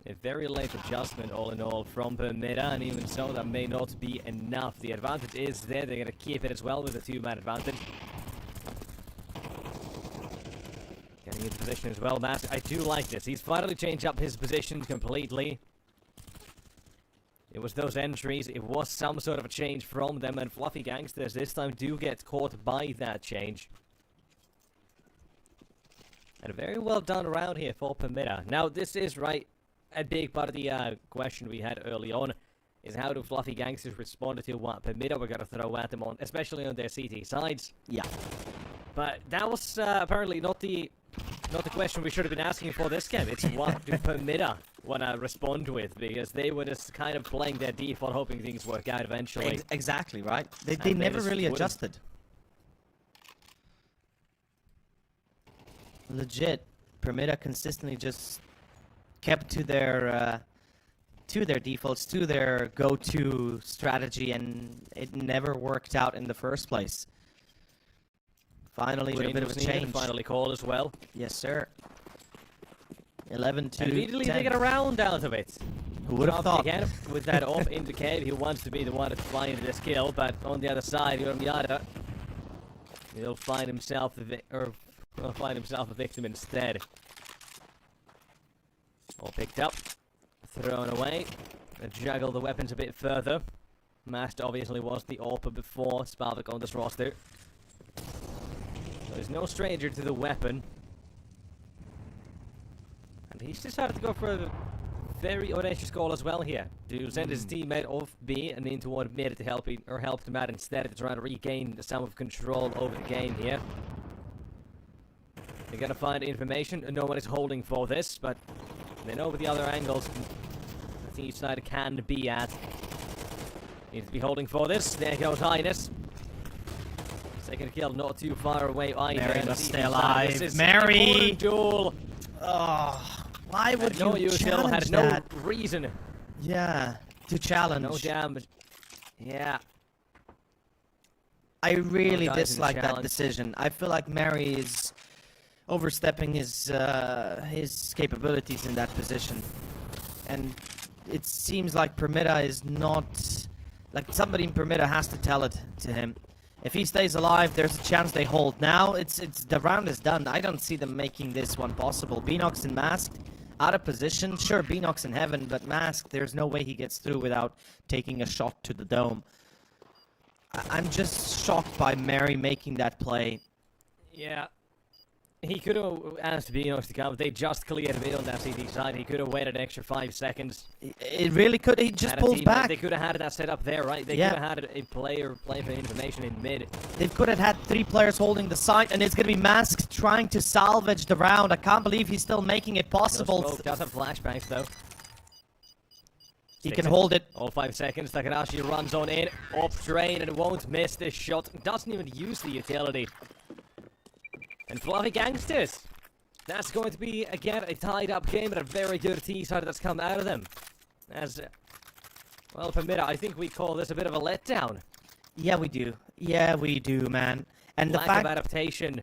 a very late adjustment all in all from Permitta, and even so, that may not be enough. The advantage is there. They're going to keep it as well with a 2-man advantage. Getting into position as well, Mask. I do like this. He's finally changed up his position completely. It was those entries. It was some sort of a change from them, and Fluffy Gangsters this time do get caught by that change. And very well done around here for Permitta. Now, this is right. a big part of the question we had early on is how do Fluffy Gangsters respond to what Permitta we're going to throw at them on, especially on their CT sides. Yeah. But that was apparently not the question we should have been asking for this game. It's what do Permitta want to respond with, because they were just kind of playing their default, hoping things work out eventually. Exactly, right? They never really adjusted. Legit, Permitta consistently just kept to their defaults, to their go-to strategy, and it never worked out in the first place. Finally, with a bit of a change. Finally called as well. Yes, sir. 11 to immediately 10. they get a round out of it. Who would have thought? Again, with that off into cave, he wants to be the one to find this kill, but on the other side, Yada, he'll find himself a victim instead. All picked up, thrown away, and juggle the weapons a bit further. Master obviously was the AWP before Spalvik on this roster. So he's no stranger to the weapon. And he's decided to go for a very audacious goal as well here, to send his teammate off B and in toward mid to help him out instead, to try to regain some of control over the game here. They're gonna find information, and no one is holding for this, but they know where the other angles I think each side can be at. Needs to be holding for this. There goes Highness. Second kill not too far away either. Mary must stay alive. alive. Mary! Duel. Oh, why would you challenge had no that? reason. Yeah, to challenge. No damage. Yeah. I really No guys in dislike that challenge. decision. I feel like Mary is overstepping his capabilities in that position, and it seems like Permitta is not, like, somebody in Permitta has to tell it to him. If he stays alive, there's a chance they hold. Now it's the round is done. I don't see them making this one possible. Beanox and Masked out of position. Sure, Beanox in heaven, but Masked, there's no way he gets through without taking a shot to the dome. I'm just shocked by Mary making that play. Yeah. He could have asked Beanox to come. They just cleared mid on that CT side. He could have waited an extra 5 seconds. It really could. He just Had a pulls teammate. back. They could have had that set up there, right? They Yeah. could have had a player play for information in mid. They could have had 3 players holding the site, and it's going to be Masked trying to salvage the round. I can't believe he's still making it possible. No smoke, does have flashbangs though. He Sticks can it. hold it. All 5 seconds. Takarashi runs on in. Up drain and won't miss this shot. Doesn't even use the utility. And Fluffy Gangsters. That's going to be, again, a tied-up game, but a very good T-side that's come out of them. As, well, Permitta, I think we call this a bit of a letdown. Yeah, we do. Yeah, we do, man. And the Lack fact, of adaptation.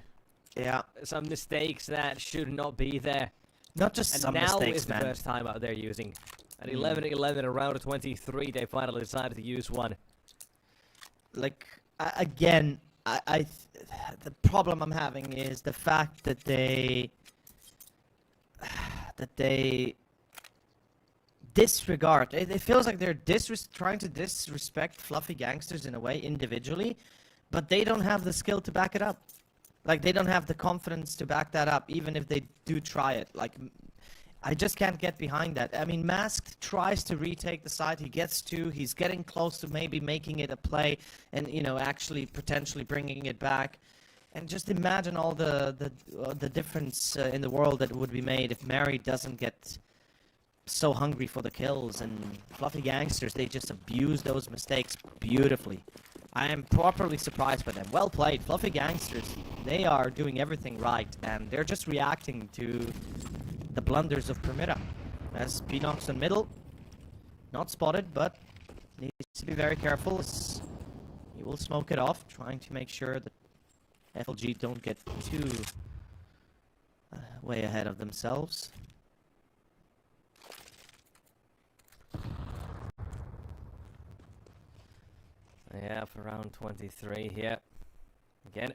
yeah, Some mistakes that should not be there. not just And some now mistakes, is the man. first time out there using. At 11-11 around 23, they finally decided to use one. Like, again, the problem I'm having is the fact that they disregard. It feels like they're trying to disrespect Fluffy Gangsters in a way individually, but they don't have the skill to back it up. Like, they don't have the confidence to back that up, even if they do try it. Like, I just can't get behind that. I mean, Masked tries to retake the side. He gets 2. He's getting close to maybe making it a play and, you know, actually potentially bringing it back. And just imagine all the difference in the world that would be made if Mary doesn't get so hungry for the kills. And Fluffy Gangsters, they just abuse those mistakes beautifully. I am properly surprised by them. Well played. Fluffy Gangsters, they are doing everything right. And they're just reacting to the blunders of Permitta. As Beanox in middle. Not spotted, but needs to be very careful. As he will smoke it off, trying to make sure that FLG don't get too way ahead of themselves. Yeah, for round 23 here. Again,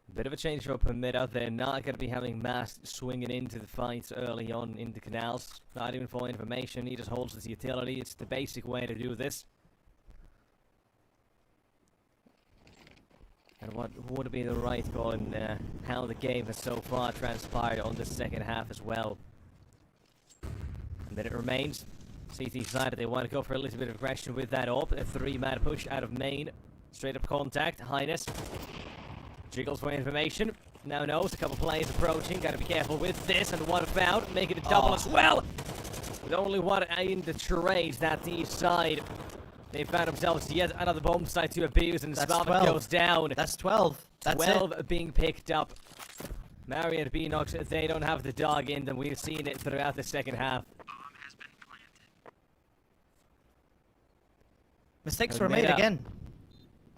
a bit of a change for Permitta. They're not going to be having Masked swinging into the fights early on into canals. Not even for information. He just holds his utility. It's the basic way to do this. And what would be the right call in how the game has so far transpired on the second half as well. Then it remains. CT side, they want to go for a little bit of aggression with that up. A 3-man push out of main. Straight up contact. Highness jiggles for information. Now knows a couple players approaching. Gotta be careful with this. And one found. Making it double as well. With only one in the charade, that east side. They found themselves yet another bomb site to abuse, and Slavik goes down. That's 12. That's 12 being picked up. Mary and Beanox, they don't have the dog in them. We've seen it throughout the second half. Mistakes were made again.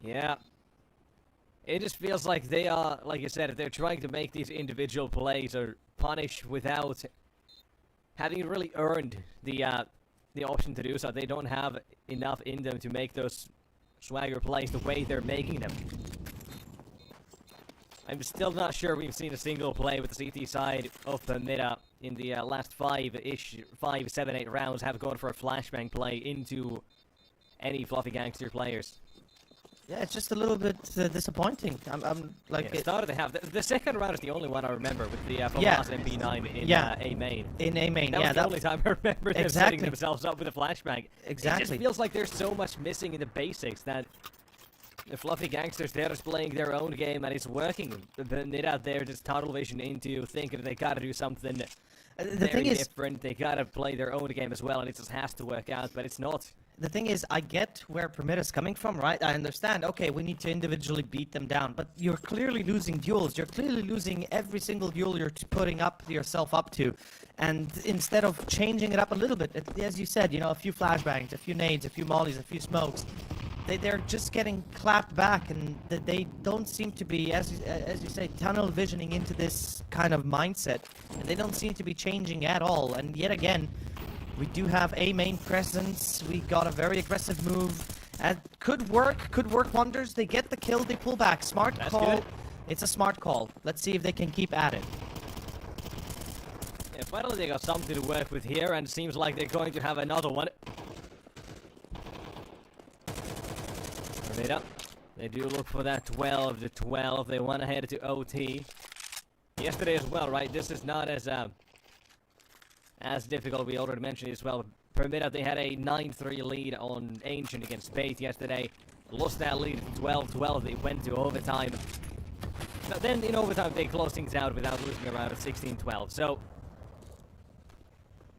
Yeah. It just feels like they are, like you said, they're trying to make these individual plays or punish without having really earned the option to do so. They don't have enough in them to make those swagger plays the way they're making them. I'm still not sure we've seen a single play with the CT side of Permitta in the last 5, 7, 8 rounds have gone for a flashbang play into any Fluffy Gangster players. Yeah, it's just a little bit disappointing. I'm like... Yeah, started to have... The second round is the only one I remember with the last MP9 in A main. In A main, that was the only time I remember them setting themselves up with a flashbang. Exactly. It just feels like there's so much missing in the basics that the Fluffy Gangsters, they're just playing their own game and it's working. Permitta, they're just tunnel vision into thinking they gotta do something very different. They gotta play their own game as well, and it just has to work out, but it's not. The thing is, I get where Permitta's coming from, right? I understand, okay, we need to individually beat them down, but you're clearly losing duels. You're clearly losing every single duel you're putting yourself up to. And instead of changing it up a little bit, as you said, you know, a few flashbangs, a few nades, a few mollies, a few smokes, they're just getting clapped back, and they don't seem to be, as you say, tunnel visioning into this kind of mindset. And they don't seem to be changing at all. And yet again, we do have a main presence. We got a very aggressive move. Could work wonders. They get the kill, they pull back. Smart call. Good. It's a smart call. Let's see if they can keep at it. Yeah, finally they got something to work with here, and it seems like they're going to have another one. They do look for that 12 to 12. They want to head to OT. Yesterday as well, right? This is not as difficult. We already mentioned it as well. Permitta, they had a 9-3 lead on Ancient against Bait yesterday. Lost that lead 12-12. They went to overtime. But then in overtime, they closed things out without losing around at 16-12. So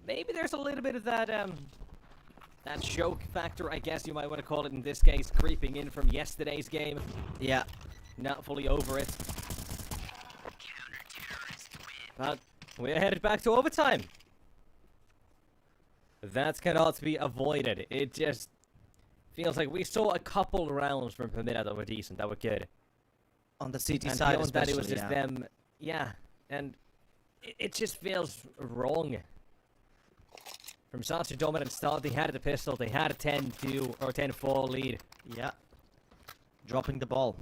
maybe there's a little bit of that that choke factor, I guess you might want to call it in this case, creeping in from yesterday's game. Yeah. Not fully over it. But we're headed back to overtime. That cannot be avoided. It just feels like we saw a couple rounds from Permitta that were decent, that were good. On the CT and side, beyond that, it was just yeah. them. Yeah, and it just feels wrong. From such a dominant start, they had the pistol, they had a 10-2 or 10-4 lead. Yeah. Dropping the ball.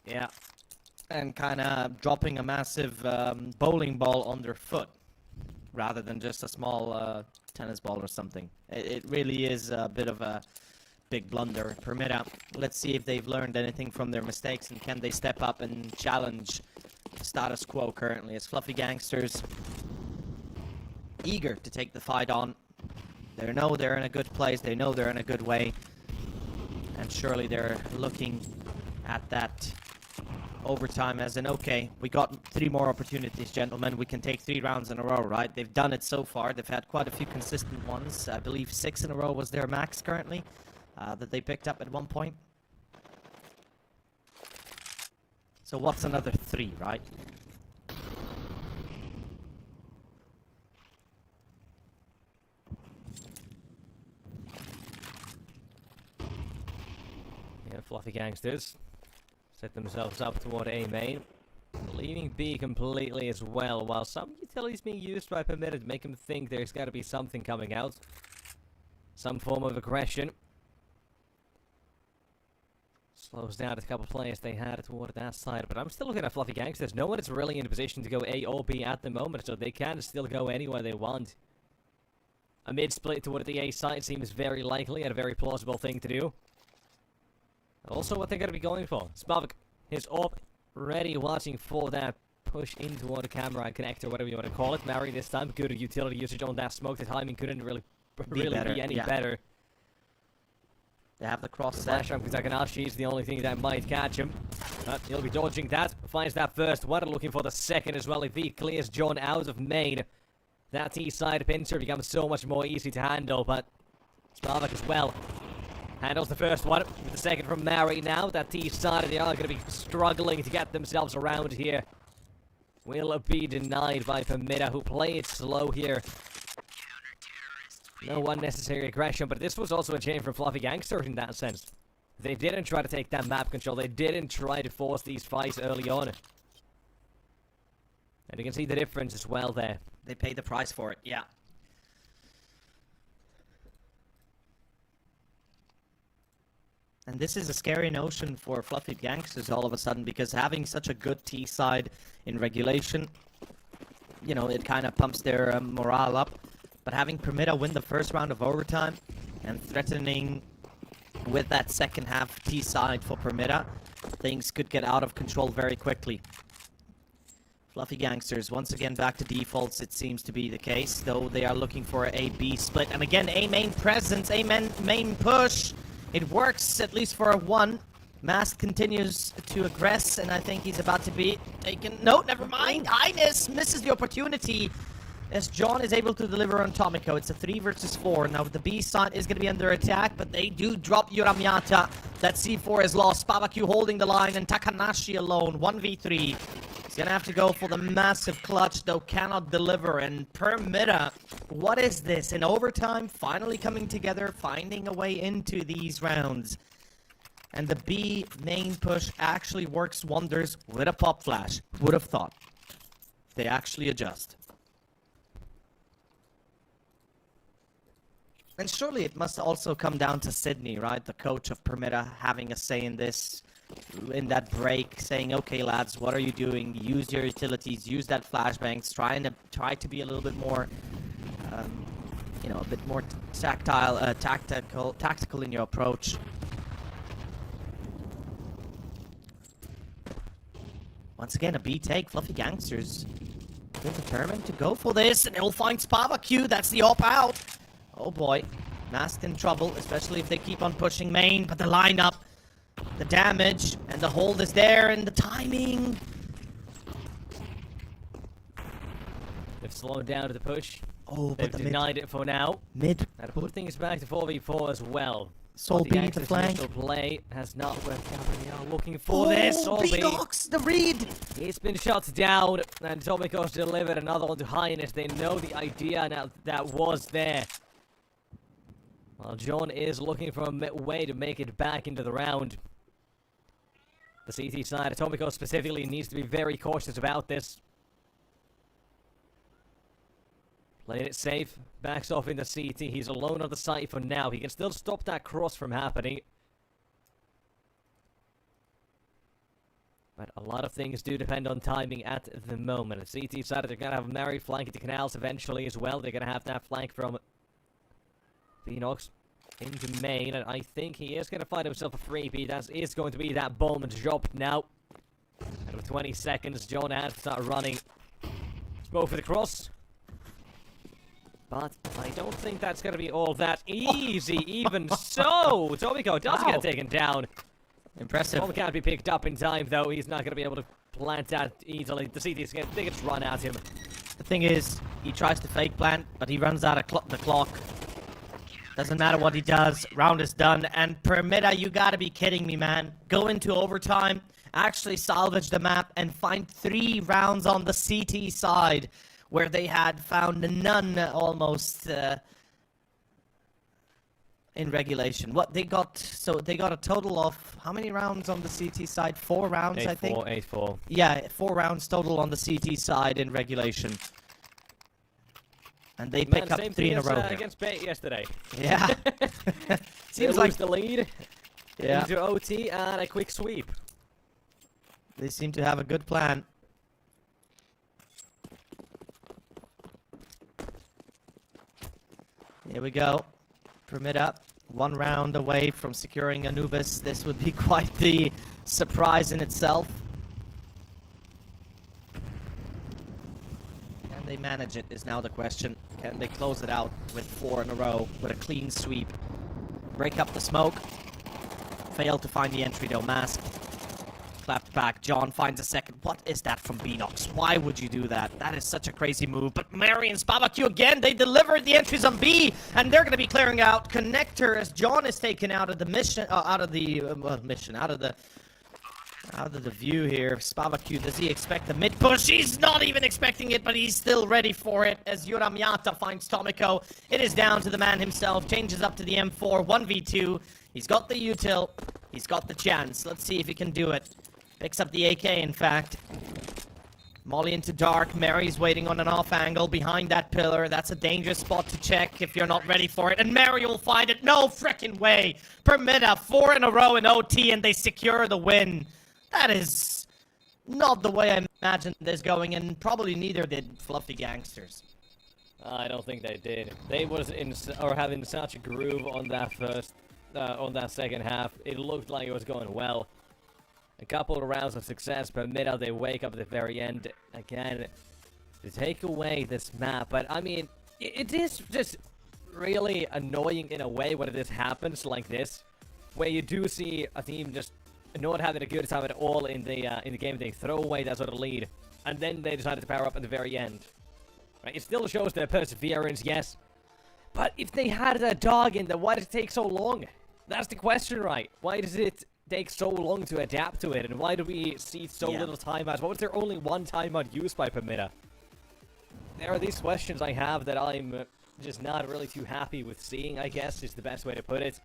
Yeah. And kind of dropping a massive bowling ball on their foot, rather than just a small tennis ball or something. It really is a bit of a big blunder. Permitta, let's see if they've learned anything from their mistakes, and can they step up and challenge status quo currently, as Fluffy Gangsters eager to take the fight on. They know they're in a good place, they know they're in a good way, and surely they're looking at that overtime as in, okay, we got 3 more opportunities, gentlemen. We can take 3 rounds in a row, right? They've done it so far. They've had quite a few consistent ones. I believe 6 in a row was their max currently that they picked up at one point. So what's another 3, right? Yeah, Fluffy Gangsters set themselves up toward A main, leaving B completely as well, while some utilities being used by Permitta to make him think there's got to be something coming out. Some form of aggression. Slows down a couple players they had toward that side, but I'm still looking at Fluffy Gangsters. No one is really in a position to go A or B at the moment, so they can still go anywhere they want. A mid-split toward the A side seems very likely and a very plausible thing to do. Also what they're going to be going for. Spavik is up, ready, watching for that push in toward the camera and connector, whatever you want to call it. Mary this time, good utility usage on that smoke. The timing couldn't really be any better. They have the cross Flash set. from Kazakanashi is the only thing that might catch him. But he'll be dodging that. Finds that first one, looking for the second as well. If he clears John out of main, that T-side pincer becomes so much more easy to handle. But Spavak as well handles the first one with the second from Mary now. That T-side, they are going to be struggling to get themselves around here. Will be denied by Permitta, who played slow here. No unnecessary aggression, but this was also a change from Fluffy Gangsters in that sense. They didn't try to take that map control. They didn't try to force these fights early on. And you can see the difference as well there. They paid the price for it, yeah. And this is a scary notion for Fluffy Gangsters all of a sudden, because having such a good T-side in regulation, you know, it kind of pumps their morale up. But having Permitta win the first round of overtime and threatening with that second half T-side for Permitta, things could get out of control very quickly. Fluffy Gangsters once again back to defaults, it seems to be the case, though they are looking for a B split. And again, A main presence, A main push. It works, at least for a one. Mask continues to aggress, and I think he's about to be taken. No, never mind. Ines misses the opportunity as John is able to deliver on Tomiko. It's a 3 versus 4. Now the B side is going to be under attack, but they do drop Yuramiata. That C4 is lost. Babaku holding the line, and Takanashi alone. 1v3. He's going to have to go for the massive clutch, though cannot deliver. And Permitta, what is this? In overtime, finally coming together, finding a way into these rounds. And the B main push actually works wonders with a pop flash. Would have thought. They actually adjust. And surely it must also come down to Sydney, right? The coach of Permitta having a say in this, in that break, saying, okay, lads, what are you doing? Use your utilities, use that flashbangs, try to be a little bit more, you know, a bit more tactical in your approach. Once again, a B take. Fluffy Gangsters still determined to go for this, and they'll find Spavaku. That's the op out. Oh boy, Masked in trouble, especially if they keep on pushing main, but the lineup, the damage, and the hold is there, and the timing. They've slowed down to the push. Oh, They've but denied it for now. Mid. And put things back to 4v4 as well. Soul B to flank. Initial play has not worked out, but they are looking for this. Soul B. The read. It's been shut down, and Tomiko's delivered another one to Highness. They know the idea now that was there. Well, John is looking for a way to make it back into the round. The CT side, Tomiko specifically, needs to be very cautious about this. Playing it safe, backs off in the CT. He's alone on the site for now. He can still stop that cross from happening. But a lot of things do depend on timing at the moment. The CT side, they're going to have Mary flank into Canals eventually as well. They're going to have that flank from Phoenix into main, and I think he is going to find himself a freebie. That is going to be that bomb drop now. And with 20 seconds, John has to start running. Smoke for the cross. But I don't think that's going to be all that easy, even so. Tomiko does get taken down. Impressive. Bomb can't be picked up in time, though. He's not going to be able to plant that easily. The CT's going to run at him. The thing is, he tries to fake plant, but he runs out of the clock. Doesn't matter what he does. Round is done. And Permitta, you gotta be kidding me, man. Go into overtime, actually salvage the map, and find 3 rounds on the CT side, where they had found none almost in regulation. What they got, so they got a total of, how many rounds on the CT side? 4 rounds, I think? 8-4. Yeah, 4 rounds total on the CT side in regulation. And they pick up 3 in a row. Against Bait yesterday. Yeah. Seems like the lead. Yeah. Into OT and a quick sweep. They seem to have a good plan. Here we go. Permitta, 1 round away from securing Anubis. This would be quite the surprise in itself. they manage it is now the question. Can they close it out with 4 in a row with a clean sweep? Break up the smoke. Fail to find the entry though. Mask. Clapped back. John finds a second. What is that from Beanox? Why would you do that? That is such a crazy move. But Mary and Spavaku again, they delivered the entries on B, and they're going to be clearing out Connector as John is taken out of the mission, out of the view here. Spavaku, does he expect the mid push? He's not even expecting it, but he's still ready for it as Yuramiata finds Tomiko. It is down to the man himself. Changes up to the M4, 1v2. He's got the util. He's got the chance. Let's see if he can do it. Picks up the AK, in fact. Molly into dark. Mary's waiting on an off angle behind that pillar. That's a dangerous spot to check if you're not ready for it. And Mary will find it. No frickin' way. Permitta, 4 in a row in OT, and they secure the win. That is not the way I imagined this going, and probably neither did Fluffy Gangsters. I don't think they did. They was having such a groove on that second half. It looked like it was going well. A couple of rounds of success, but they wake up at the very end again to take away this map. But I mean, it is just really annoying in a way when this happens like this, where you do see a team just not having a good time at all in the game. They throw away that sort of lead, and then they decided to power up at the very end. Right? It still shows their perseverance, yes, but if they had a dog in there, why does it take so long? That's the question, right? Why does it take so long to adapt to it, and why do we see so little timeouts? What was there only one timeout used by Permitta? There are these questions I have that I'm just not really too happy with seeing, I guess, is the best way to put it.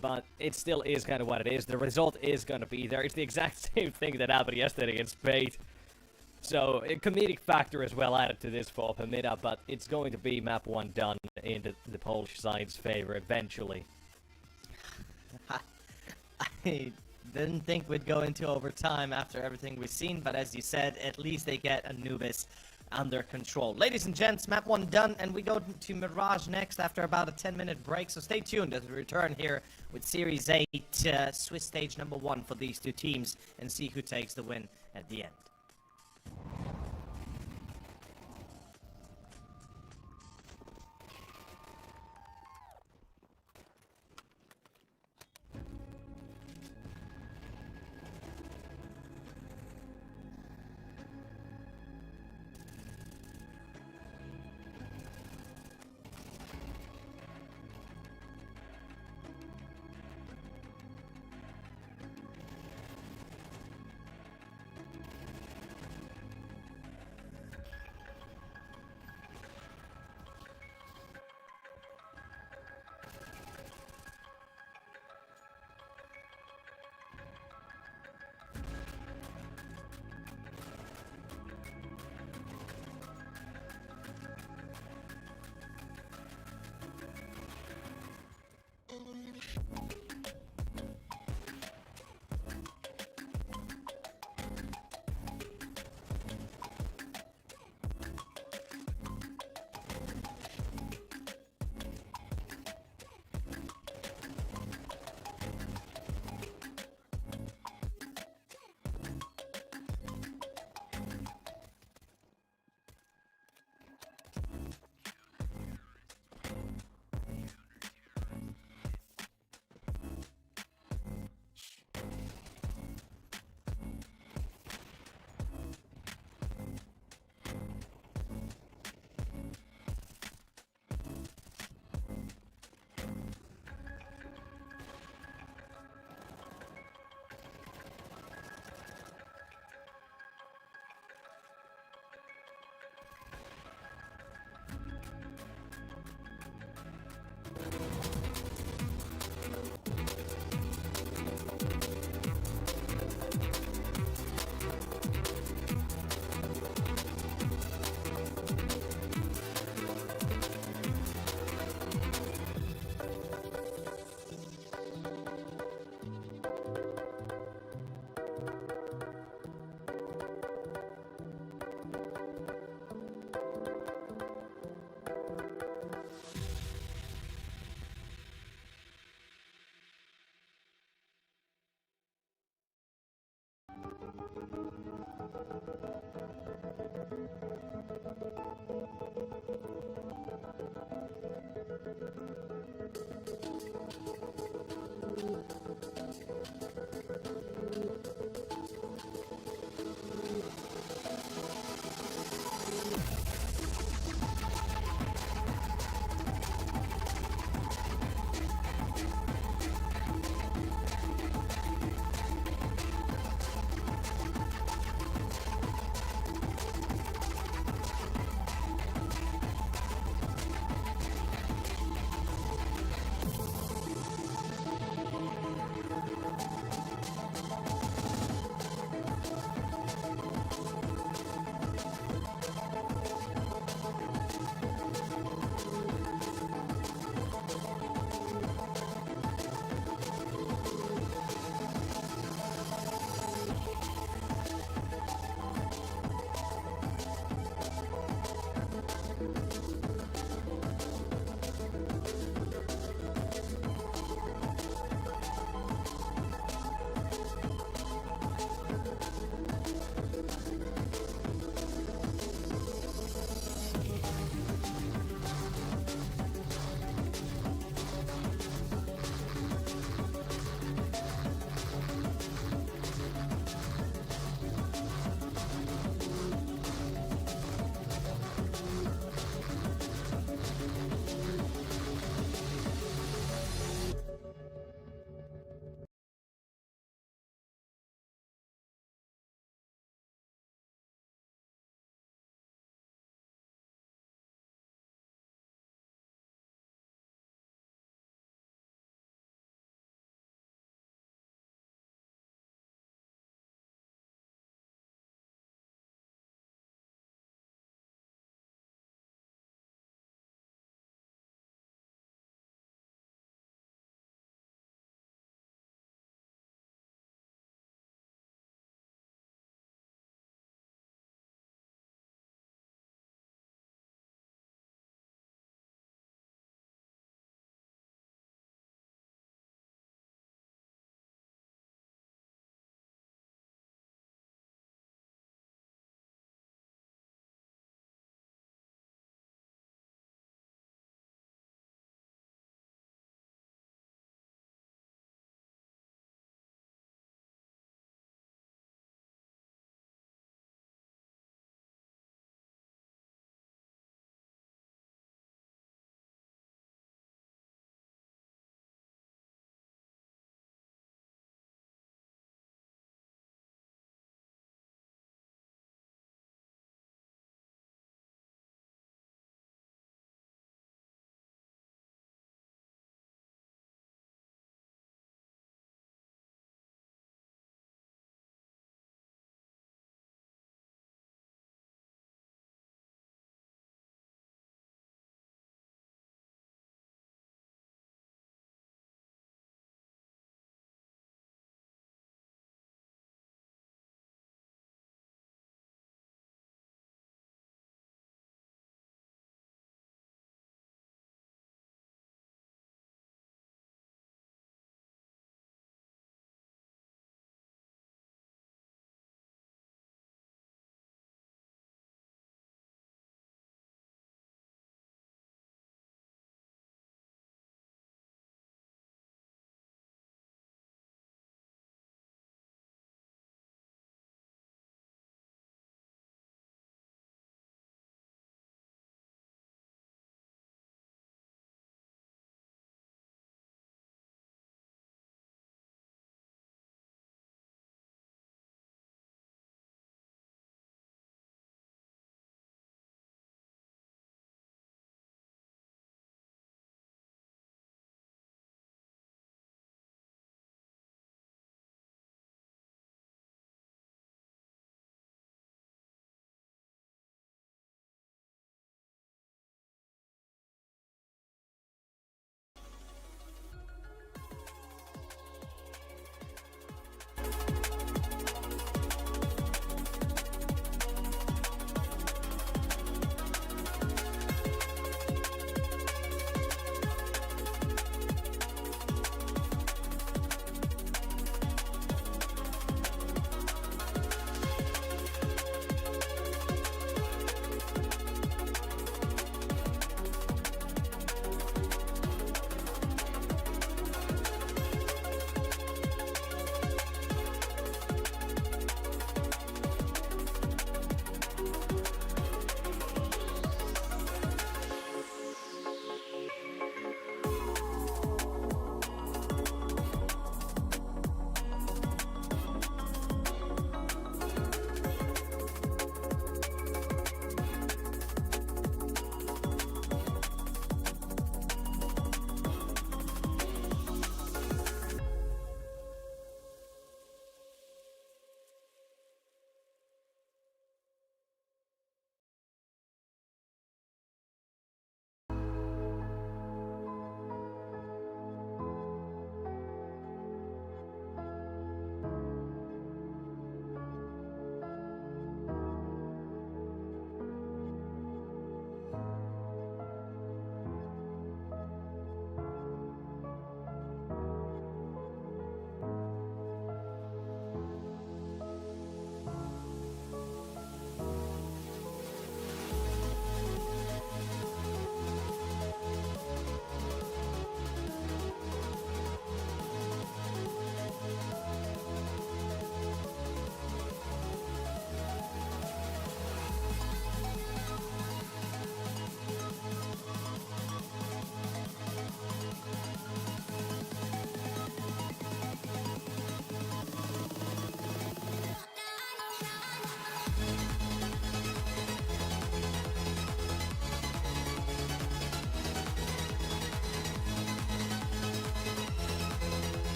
But it still is kind of what it is. The result is going to be there. It's the exact same thing that happened yesterday against Fate. So, a comedic factor is well added to this for Permitta, but it's going to be map 1 done in the Polish side's favor eventually. I didn't think we'd go into overtime after everything we've seen, but as you said, at least they get Anubis under control. Ladies and gents, map 1 done, and we go to Mirage next after about a 10-minute break, so stay tuned as we return here with Series 8, Swiss stage number 1 for these two teams, and see who takes the win at the end.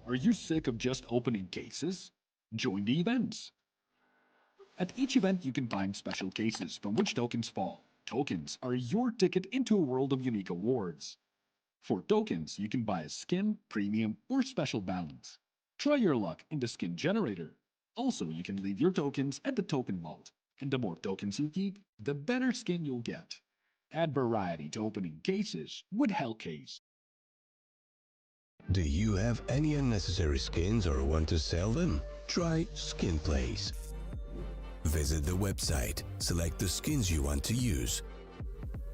Are you sick of just opening cases? Join the events. At each event, you can find special cases from which tokens fall. Tokens are your ticket into a world of unique awards. For tokens, you can buy a skin, premium, or special balance. Try your luck in the skin generator. Also, you can leave your tokens at the token vault. And the more tokens you keep, the better skin you'll get. Add variety to opening cases with Hellcase. Do you have any unnecessary skins or want to sell them? Try SkinPlace. Visit the website, select the skins you want to use.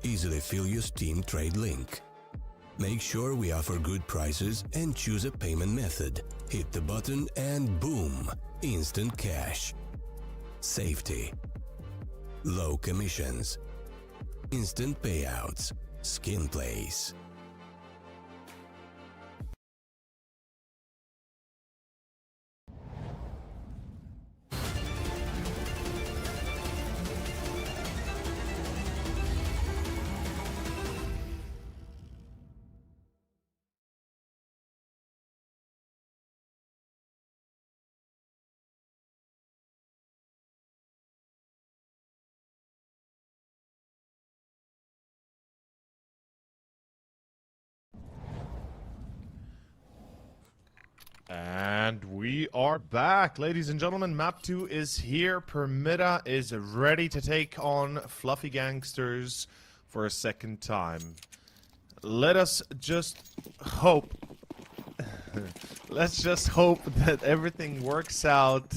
Easily fill your Steam trade link. Make sure we offer good prices and choose a payment method. Hit the button and boom! Instant cash. Safety. Low commissions. Instant payouts. SkinPlace. And we are back, ladies and gentlemen. Map 2 is here. Permitta is ready to take on Fluffy Gangsters for a second time. Let us just hope... Let's just hope that everything works out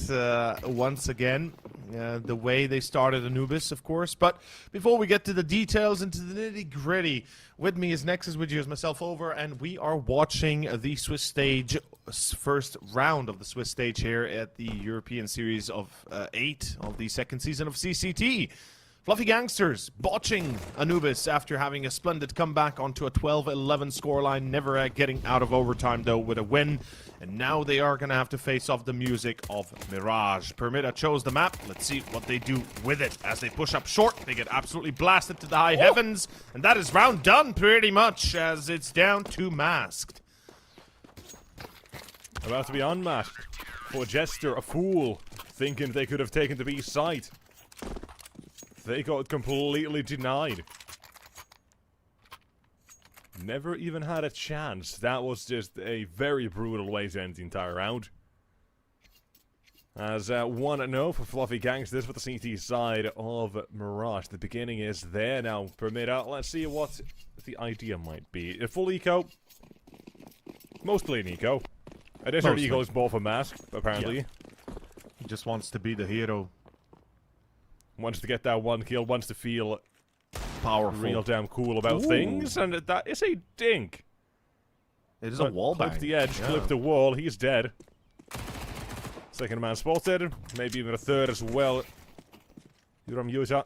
once again. the way they started Anubis, of course. But before we get to the details and to the nitty-gritty, with me is Nexus, with you is myself over, and we are watching the Swiss stage, first round of the Swiss stage here at the European Series of 8 of the second season of CCT. Fluffy Gangsters botching Anubis after having a splendid comeback onto a 12-11 scoreline, never getting out of overtime though with a win. And now they are going to have to face off the music of Mirage. Permitta chose the map. Let's see what they do with it. As they push up short, they get absolutely blasted to the high heavens. And that is round done pretty much, as it's down to Masked. About to be unmasked for Jester, a fool, thinking they could have taken the B site. They got completely denied. Never even had a chance. That was just a very brutal way to end the entire round. As 1-0 for Fluffy Gangsters with the CT side of Mirage. The beginning is there now. Permitta, let's see what the idea might be. A full eco. Mostly an eco. Additional eco is both a mask, apparently. Yeah. He just wants to be the hero. Wants to get that one kill, wants to feel powerful, real damn cool about things, and that is a dink. It is a wall bang. Clip the edge, clip the wall, he's dead. Second man spotted, maybe even a third as well. Yuram Yuta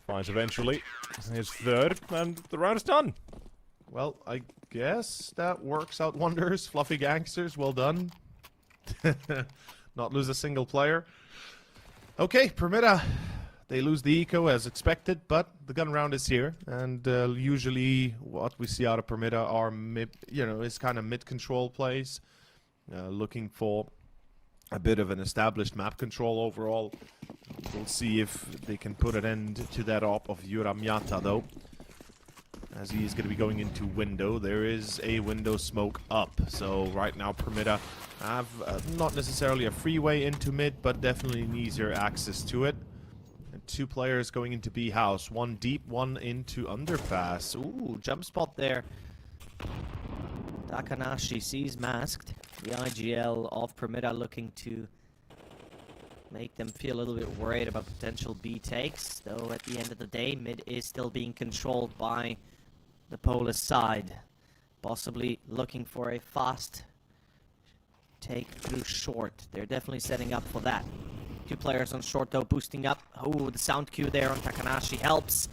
finds eventually his third, and the round is done. Well, I guess that works out wonders. Fluffy Gangsters, well done. Not lose a single player. Okay, Permitta. They lose the eco as expected, but the gun round is here, and usually what we see out of Permitta are is kind of mid-control plays, looking for a bit of an established map control overall. We'll see if they can put an end to that op of Yuramyata though, as he is going to be going into window. There is a window smoke up, so right now Permitta have not necessarily a freeway into mid, but definitely an easier access to it. And 2 players going into B house, 1 deep, 1 into underpass. Ooh, jump spot there. Takanashi sees Masked. The IGL of Permitta looking to make them feel a little bit worried about potential B takes, though at the end of the day, mid is still being controlled by the Polish side, possibly looking for a fast take through short. They're definitely setting up for that. 2 players on short though, boosting up. Oh, the sound cue there on Takanashi helps.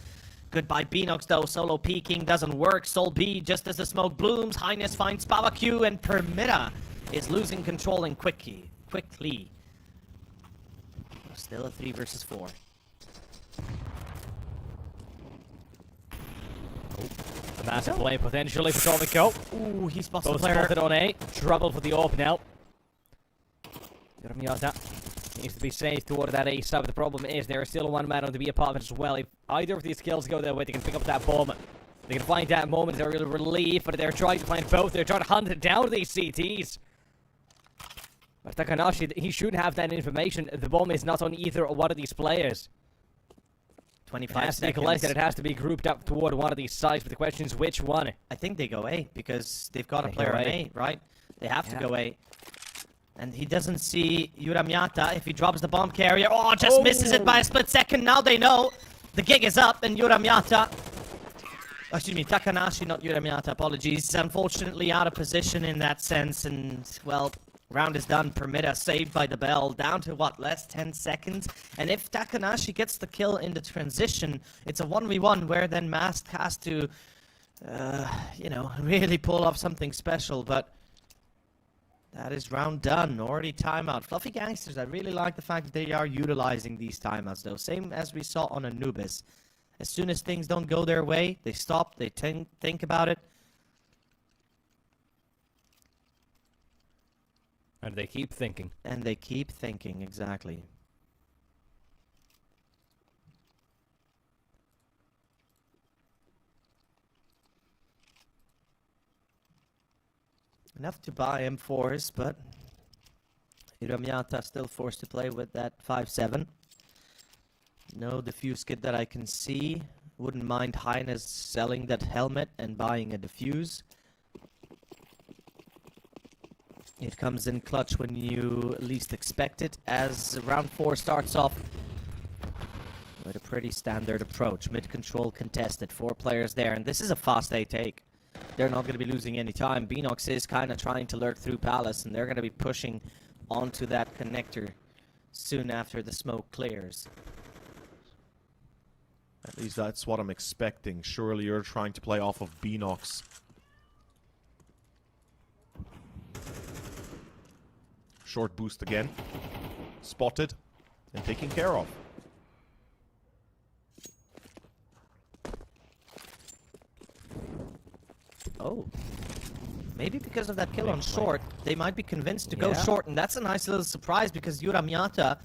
Goodbye Beanox though, solo peeking doesn't work. Sol B just as the smoke blooms. Highness finds Spava Q, and Permitta is losing control and quickly. Still a 3 versus 4. Massive play potentially for Tomico. Ooh, he spots the Both player. spotted on A. Trouble for the AWP now. Yuramyata needs to be safe toward that A side, but the problem is there is still 1 man on the B apartment as well. If either of these kills go their way, they can pick up that bomb. They can find that moment, they're real relief, but they're trying to find both. They're trying to hunt down these CTs. But Takanashi, he should have that information. The bomb is not on either one of these players. 25 it has to be seconds. collected, it has to be grouped up toward one of these sides, but the question is which one? I think they go A, because they've got a They player go on A. A, right? They have to go A. And he doesn't see Yuramyata if he drops the bomb carrier. Oh, just misses it by a split second. Now they know the gig is up, and Yuramyata... Excuse me, Takanashi, not Yuramyata, apologies. Unfortunately out of position in that sense, and, well... Round is done. Permitta saved by the bell. Down to what? Less 10 seconds. And if Takanashi gets the kill in the transition, it's a 1v1 where then Mask has to, really pull off something special. But that is round done. Already timeout. Fluffy Gangsters, I really like the fact that they are utilizing these timeouts though. Same as we saw on Anubis. As soon as things don't go their way, they stop, they think about it. And they keep thinking. And they keep thinking, exactly. Enough to buy M4s, but Yuramyata still forced to play with that 5.7. No diffuse kit that I can see. Wouldn't mind Highness selling that helmet and buying a diffuse. It comes in clutch when you least expect it, as round 4 starts off with a pretty standard approach. Mid-control contested, 4 players there, and this is a fast A take. They're not going to be losing any time. Beanox is kind of trying to lurk through Palace, and they're going to be pushing onto that connector soon after the smoke clears. At least that's what I'm expecting. Surely you're trying to play off of Beanox. Short boost again. Spotted and taken care of. Oh. Maybe because of that kill on short, they might be convinced to go short, and that's a nice little surprise because Yura Miata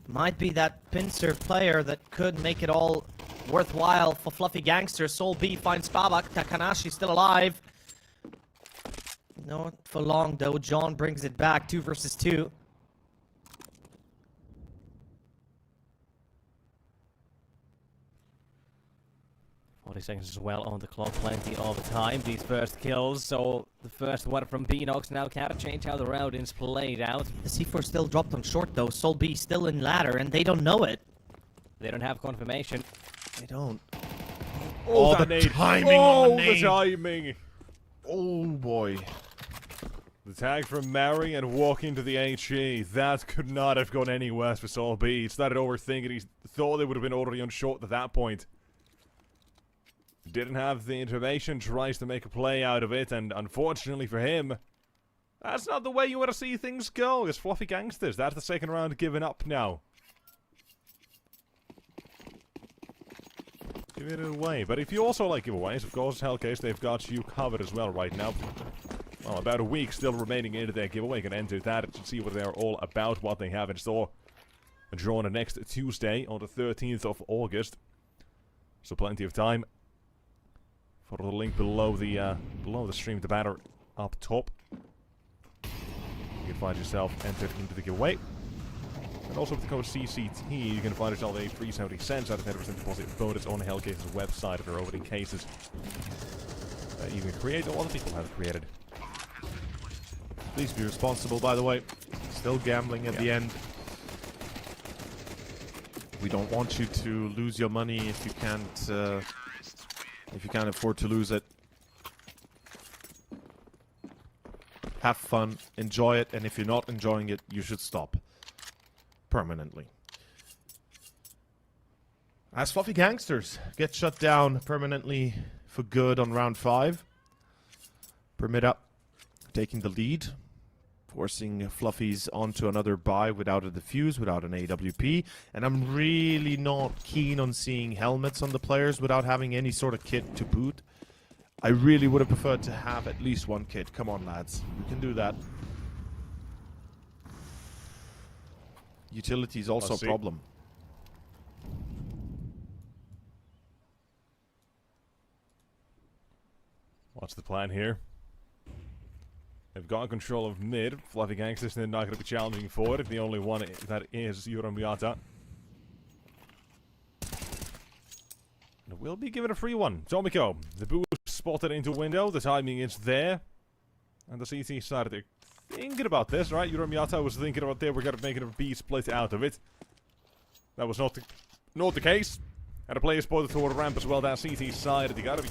might be that pincer player that could make it all worthwhile for Fluffy Gangsters. Soul B finds Spavak. Takanashi still alive. Not for long though. John brings it back. 2 versus 2. Seconds as well on the clock, plenty of time. These first kills, so the first one from Beanox now can't change how the round is played out. The C4 still dropped on short though. Soul B still in ladder, and they don't know it. They don't have confirmation. They don't. Oh, the nade. timing on the nade. The timing. Oh boy. The tag from Mary and walk into the HE. That could not have gone any worse for Soul B. He started overthinking. He thought they would have been already on short at that point. Didn't have the information, tries to make a play out of it, and unfortunately for him, that's not the way you want to see things go. It's Fluffy Gangsters. That's the second round given up now. Give it away. But if you also like giveaways, of course, Hellcase, they've got you covered as well right now. Well, about a week still remaining into their giveaway. You can enter that to see what they're all about, what they have in store. A draw on next Tuesday on the 13th of August. So plenty of time. Follow the link below the stream, the banner up top. You can find yourself entered into the giveaway. And also with the code CCT, you can find yourself a free 70 cents out of 10% deposit bonus on Hellcase's website if there are opening cases that you can create or other people have created. Please be responsible, by the way. Still gambling at the end. We don't want you to lose your money if you can't afford to lose it. Have fun, enjoy it, and if you're not enjoying it, you should stop. Permanently. As Fluffy Gangsters get shut down permanently for good on round 5. Permitta taking the lead, forcing Fluffies onto another buy without a defuse, without an AWP. And I'm really not keen on seeing helmets on the players without having any sort of kit to boot. I really would have preferred to have at least one kit. Come on, lads. We can do that. Utility is also a problem. What's the plan here? They've got control of mid. Fluffy Gangsters, they're not going to be challenging for it. The only one that is Yura Miata. And it will be given a free one. Tomiko, the boost spotted into window. The timing is there. And the CT side, they're thinking about this, right? Yura Miata was thinking about they were going to make it a B split out of it. That was not the case. And the players spotted toward ramp as well. That CT side, they got to be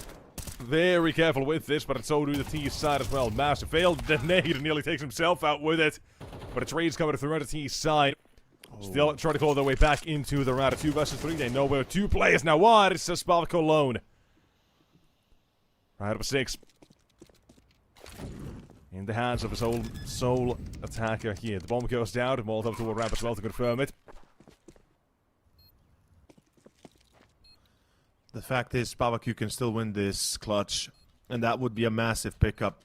very careful with this, but so do the T side as well. Massive failed detonate and nearly takes himself out with it. But it's raids coming through on the T side. Still trying to claw their way back into the round of 2 versus 3. They know where 2 players now are. It's Spavak alone. Round of 6. In the hands of his old sole attacker here. The bomb goes down. Molotov toward ramp as well to confirm it. The fact is, Spavak can still win this clutch, and that would be a massive pickup.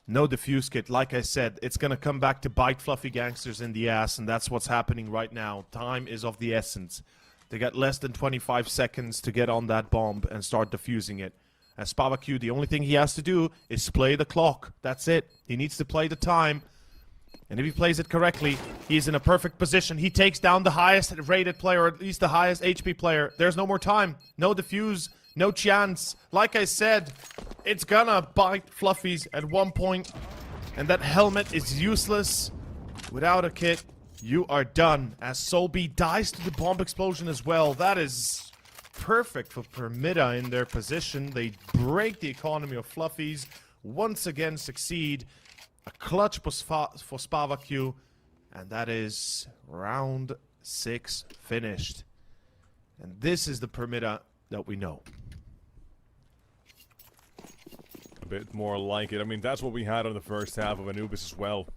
No defuse kit. Like I said, it's going to come back to bite Fluffy Gangsters in the ass, and that's what's happening right now. Time is of the essence. They got less than 25 seconds to get on that bomb and start defusing it. As Spavak, the only thing he has to do is play the clock. That's it. He needs to play the time. And if he plays it correctly, he's in a perfect position. He takes down the highest rated player, or at least the highest HP player. There's no more time. No defuse. No chance. Like I said, it's gonna bite Fluffies at one point. And that helmet is useless. Without a kit, you are done. As Solby dies to the bomb explosion as well. That is perfect for Permitta in their position. They break the economy of Fluffies. Once again succeed. A clutch for Spavaku. And that is round 6 finished. And this is the Permitta that we know. A bit more like it. I mean, that's what we had on the first half of Anubis as well.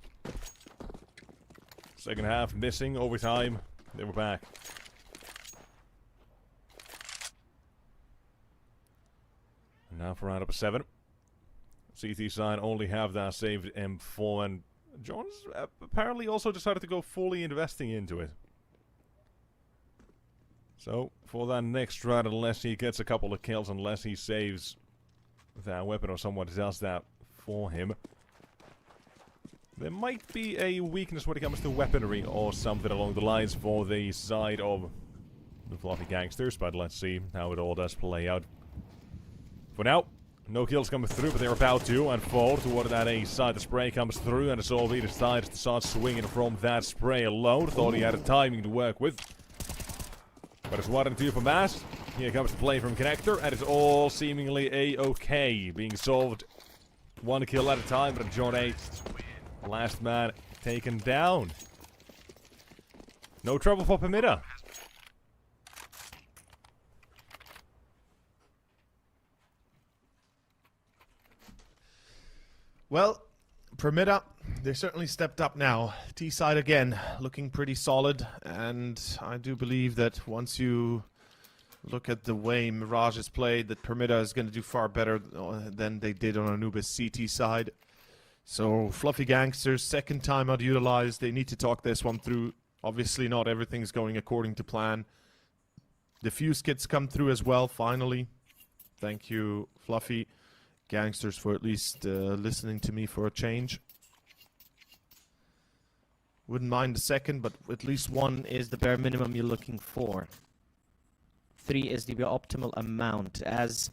Second half missing, overtime. They were back. And now for round up 7. CT side only have that saved M4, and Jones apparently also decided to go fully investing into it. So, for that next round, unless he gets a couple of kills, unless he saves that weapon or someone does that for him, there might be a weakness when it comes to weaponry or something along the lines for the side of the Fluffy Gangsters, but let's see how it all does play out. For now, no kills coming through, but they're about to unfold toward that A side. The spray comes through, and Solby decides to start swinging from that spray alone. Thought he had a timing to work with. But it's 1 and 2 for Mass. Here comes the play from Connector, and it's all seemingly A-okay. Being solved 1 kill at a time, but John 8, last man taken down. No trouble for Permitta. Well, Permitta, they certainly stepped up now. T-side again, looking pretty solid, and I do believe that once you look at the way Mirage has played, that Permitta is going to do far better than they did on Anubis CT side. So, Fluffy Gangsters, second time unutilized. They need to talk this one through. Obviously, not everything's going according to plan. The fuse kits come through as well, finally. Thank you, Fluffy Gangsters, for at least listening to me for a change. Wouldn't mind a second, but at least 1 is the bare minimum you're looking for. 3 is the optimal amount. As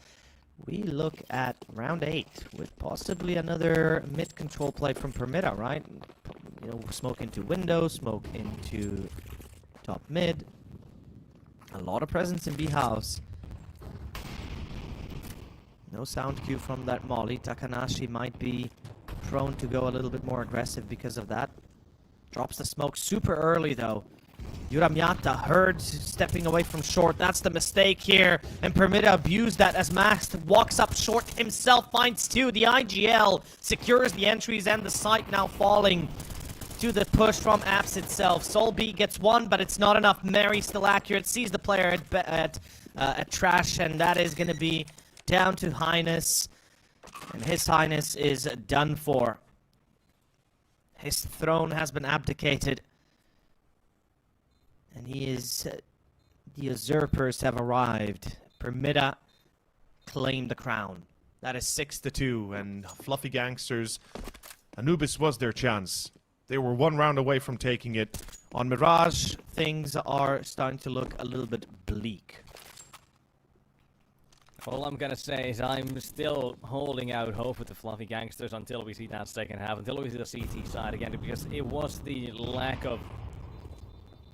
we look at round 8 with possibly another mid-control play from Permitta, right? You know, smoke into window, smoke into top mid. A lot of presence in B-house. No sound cue from that molly. Takanashi might be prone to go a little bit more aggressive because of that. Drops the smoke super early though. Yuramyata heard stepping away from short. That's the mistake here. And Permitta abused that as Mast walks up short himself, finds 2. The IGL secures the entries and the site now falling to the push from Apps itself. Solby gets 1, but it's not enough. Mary still accurate. Sees the player at trash, and that is going to be down to Highness, and his Highness is done for. His throne has been abdicated, and he is... the usurpers have arrived. Permitta claimed the crown. That is 6-2, and Fluffy Gangsters, Anubis was their chance. They were 1 round away from taking it. On Mirage, things are starting to look a little bit bleak. All I'm gonna say is I'm still holding out hope with the Fluffy Gangsters until we see that second half, until we see the CT side again, because it was the lack of,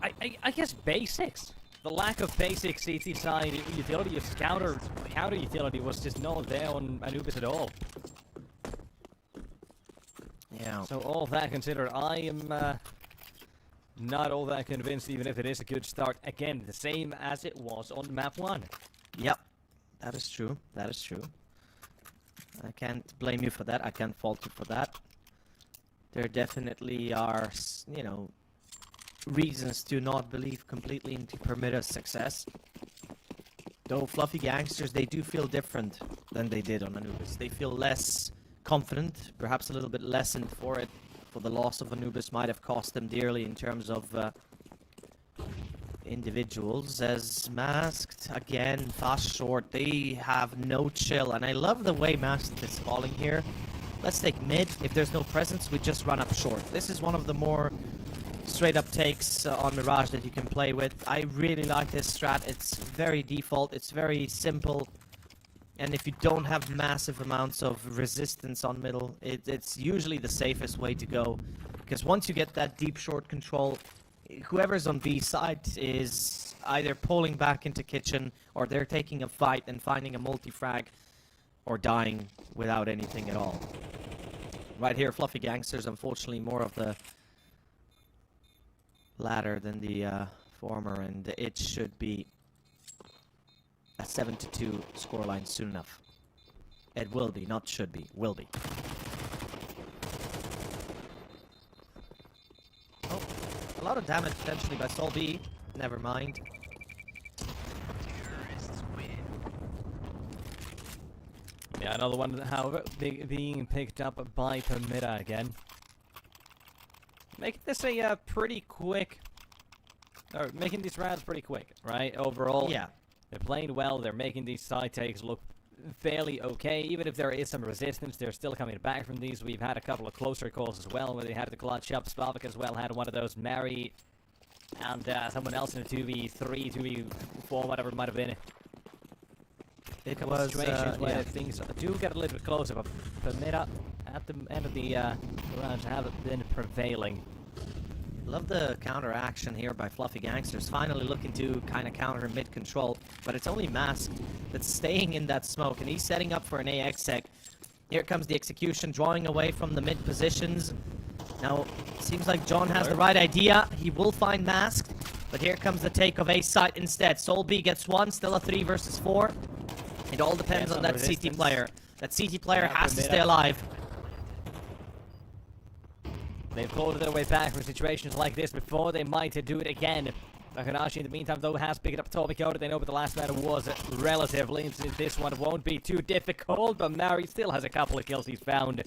I guess, basics. The lack of basic CT side utility, counter utility was just not there on Anubis at all. Yeah. So all that considered, I am not all that convinced, even if it is a good start. Again, the same as it was on map 1. Yep. That is true. That is true. I can't blame you for that. I can't fault you for that. There definitely are, you know, reasons to not believe completely into Permitta's success. Though Fluffy Gangsters, they do feel different than they did on Anubis. They feel less confident, perhaps a little bit lessened for it. For the loss of Anubis might have cost them dearly in terms of individuals. As Masked, again, fast short, they have no chill. And I love the way Masked is falling here. Let's take mid. If there's no presence, we just run up short. This is one of the more straight up takes on Mirage that you can play with. I really like this strat. It's very default. It's very simple. And if you don't have massive amounts of resistance on middle, it's usually the safest way to go. Because once you get that deep short control, whoever's on B side is either pulling back into kitchen, or they're taking a fight and finding a multi-frag, or dying without anything at all. Right here, Fluffy Gangsters, unfortunately, more of the latter than the former, and it should be a 7-2 scoreline soon enough. It will be, not should be, will be. Oh, a lot of damage potentially by Sol B. Never mind. Yeah, another one, however, being picked up by Permitta again. Making this a pretty quick, or making these rounds pretty quick, right? Overall, Yeah. they're playing well. They're making these side takes look fairly okay. Even if there is some resistance, they're still coming back from these. We've had a couple of closer calls as well, where they had the clutch up. Spavak as well had one of those. Mary and someone else in a 2v3, 2v4, whatever it might have been. It Couple of was, situations where yeah. things do get a little bit closer, but Permitta at the end of the round have been prevailing. Love the counter action here by Fluffy Gangsters, finally looking to kind of counter mid-control, but it's only Mask that's staying in that smoke, and he's setting up for an AX sec. Here comes the execution, drawing away from the mid positions. Now, seems like John has the right idea. He will find Mask, but here comes the take of A site instead. Sol B gets one, still a 3 versus 4. It all depends on that CT player. That CT player has to stay alive. They've pulled their way back from situations like this before. They might do it again. Takanashi, in the meantime, though, has picked up Tobikoda. They know what the last battle was relatively. This one won't be too difficult, but Mari still has a couple of kills he's found.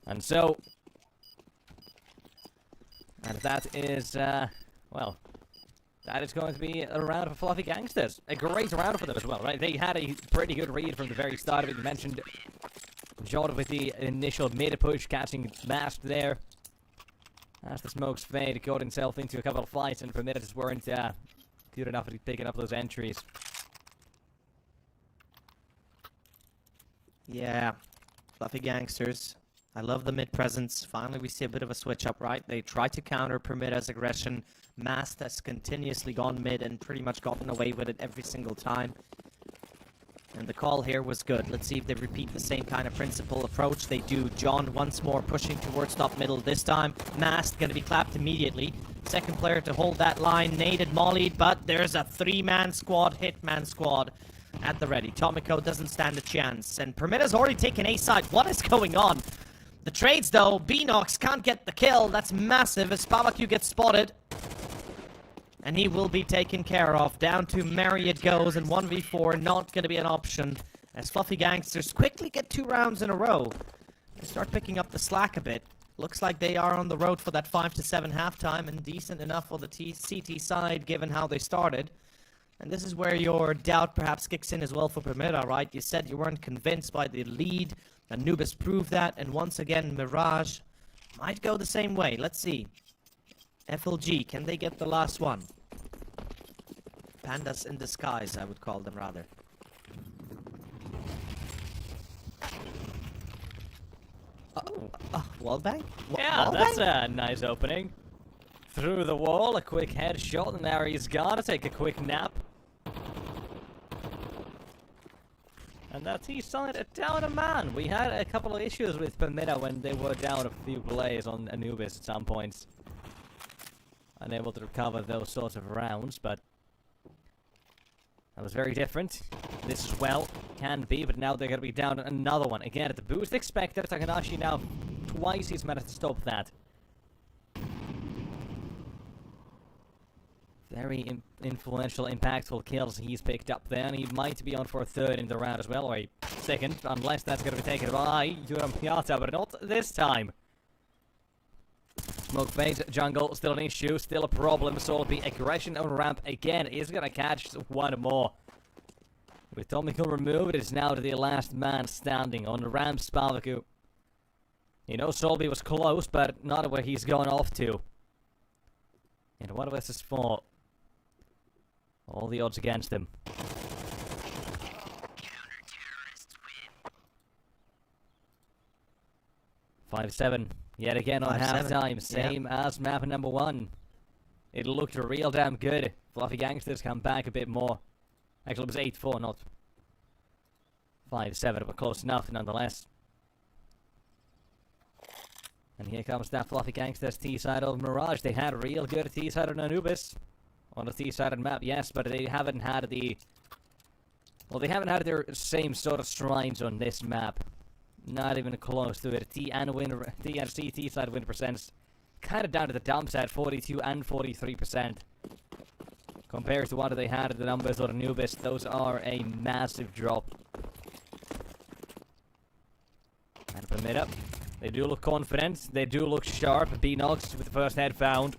And so... And that is, well... That is going to be a round for Fluffy Gangsters. A great round for them as well, right? They had a pretty good read from the very start of it. You mentioned John with the initial mid-push, catching Mask there. As the smokes fade, got himself into a couple of fights, and Permitta just weren't good enough at picking up those entries. Yeah, Fluffy Gangsters. I love the mid-presence. Finally, we see a bit of a switch-up, right? They try to counter Permitta's aggression. Mask has continuously gone mid and pretty much gotten away with it every single time. And the call here was good. Let's see if they repeat the same kind of principle approach. They do. John once more pushing towards top middle this time. Mask going to be clapped immediately. Second player to hold that line. Naded, mollied, but there's a 3-man squad, hitman squad at the ready. Tomiko doesn't stand a chance. And Permitta's already taken A side. What is going on? The trades, though. Beanox can't get the kill. That's massive as Spavaku gets spotted. And he will be taken care of. Down to Mary it goes, and 1v4 not going to be an option. As Fluffy Gangsters quickly get 2 rounds in a row. They start picking up the slack a bit. Looks like they are on the road for that 5-7 halftime, and decent enough for the CT side given how they started. And this is where your doubt perhaps kicks in as well for Permitta, right? You said you weren't convinced by the lead. Anubis proved that, and once again, Mirage might go the same way. Let's see. FLG, can they get the last one? Pandas in disguise, I would call them, rather. Wallbang? Yeah, Wallbang? that's a nice opening. Through the wall, a quick headshot, and now he's gotta take a quick nap. And that's he side down a man. We had a couple of issues with Permitta when they were down a few plays on Anubis at some points. Unable to recover those sorts of rounds, but that was very different. This as well can be, but now they're going to be down another one. Again, at the boost expected, Takanashi now twice he's managed to stop that. Very influential, impactful kills he's picked up there, and he might be on for a third in the round as well, or a second, unless that's going to be taken by Yuram Piata, but not this time. Smoke phase, jungle, still an issue, still a problem. Solby, aggression on ramp again is going to catch one more. With Tomiko removed, it is now to the last man standing on the ramp, Spavaku. You know, Solby was close, but not where he's going off to. And what versus 4? All the odds against him. 5-7. Yet again on 5-7. halftime. Same as map number 1. It looked real damn good. Fluffy Gangsters come back a bit more. Actually, it was 8-4, not 5-7, but close enough nonetheless. And here comes that Fluffy Gangsters T-side of Mirage. They had real good T-side on Anubis. On the T-sided map, yes, but they haven't had the... Well, they haven't had their same sort of strides on this map. Not even close to it. T and CT side win percents kind of down to the dumps at 42 and 43%. Compared to what they had at the numbers on Anubis, those are a massive drop. And Permitta, they do look confident. They do look sharp. B-Nox with the first head found.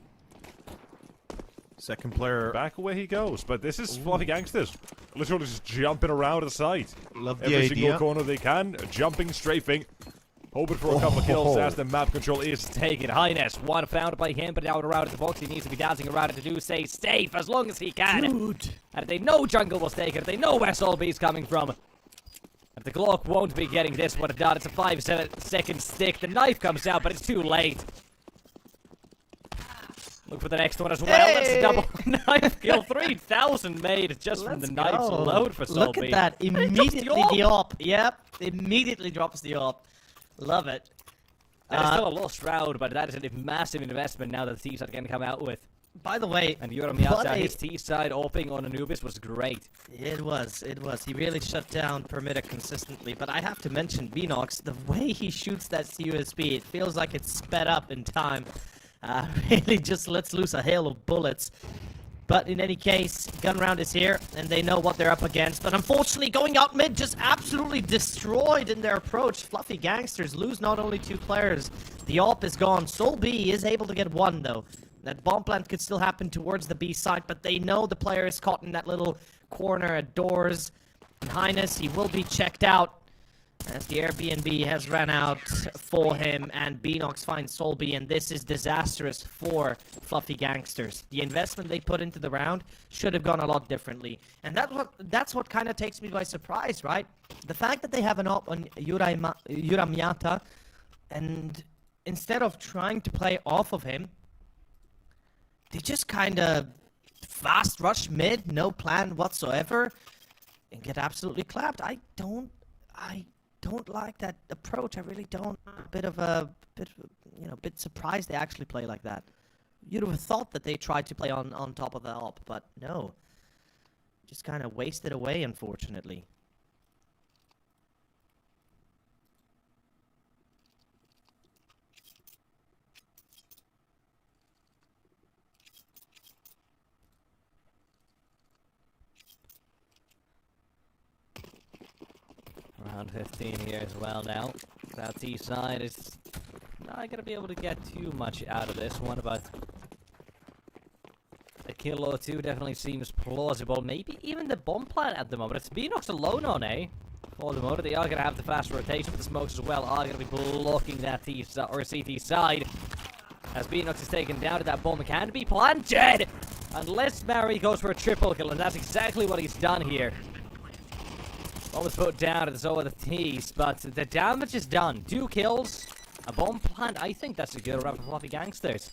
Second player. Back away he goes, but this is Fluffy Gangsters. Literally just jumping around the site. Love the Every idea. single corner they can, jumping, strafing. Hoping for a couple of kills as the map control is taken. Highness, one found by him, but out around the box. He needs to be dancing around it to stay safe as long as he can. Dude. And they know jungle was taken. They know where Sol B's coming from. And the Glock won't be getting this one done. It's a 5-second stick. The knife comes out, but it's too late. Look for the next one as well. That's a double knife kill. 3,000 made just from the knives alone for Sol Look B. at that. Immediately the the op. Yep. Immediately drops the op. Love it. That is still a lost round, but that is a massive investment now that the T-side can come out with. By the way, And Miata, his T-side opening on Anubis was great. It was. He really shut down Permitta consistently. But I have to mention Vinox, the way he shoots that CUSB, it feels like it's sped up in time. Really just lets loose a hail of bullets. But in any case, gun round is here, and they know what they're up against. But unfortunately, going out mid, just absolutely destroyed in their approach. Fluffy Gangsters lose not only 2 players, the AWP is gone. Sol B is able to get 1, though. That bomb plant could still happen towards the B side, but they know the player is caught in that little corner at doors. And Highness, he will be checked out as the Airbnb has ran out for him, and Beanox finds Sol B, and this is disastrous for Fluffy Gangsters. The investment they put into the round should have gone a lot differently, and that's what kind of takes me by surprise, right? The fact that they have an op on Miata, and instead of trying to play off of him, they just kind of fast rush mid, no plan whatsoever, and get absolutely clapped. I don't like that approach. I really don't. Bit surprised they actually play like that. You'd have thought that they tried to play on top of the op, but no. Just kind of wasted away, unfortunately. Round 15 here as well now. That T-side is not going to be able to get too much out of this one, but a kill or 2 definitely seems plausible. Maybe even the bomb plant at the moment. It's Beanox alone on A. For the moment, they are going to have the fast rotation. The smokes as well are going to be blocking that T-side or CT side. As Beanox is taken down to that bomb can be planted! Unless Mary goes for a triple kill, and that's exactly what he's done here. Almost put down at the sole of the tees, but the damage is done. 2 kills, a bomb plant. I think that's a good round for Fluffy Gangsters.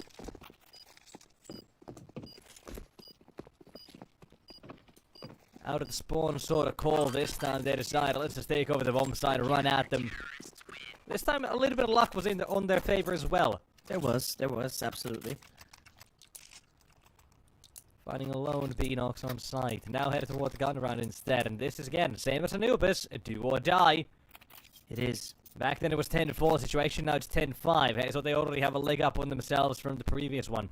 Out of the spawn sort of call this time. They decided, let's just take over the bomb side and run at them. This time a little bit of luck was on their favor as well. There was, absolutely. Finding a lone Beanox on site. Now headed toward the gun round instead. And this is again, same as Anubis, a do or die. It is. Back then it was 10-4 situation, now it's 10-5. So they already have a leg up on themselves from the previous one.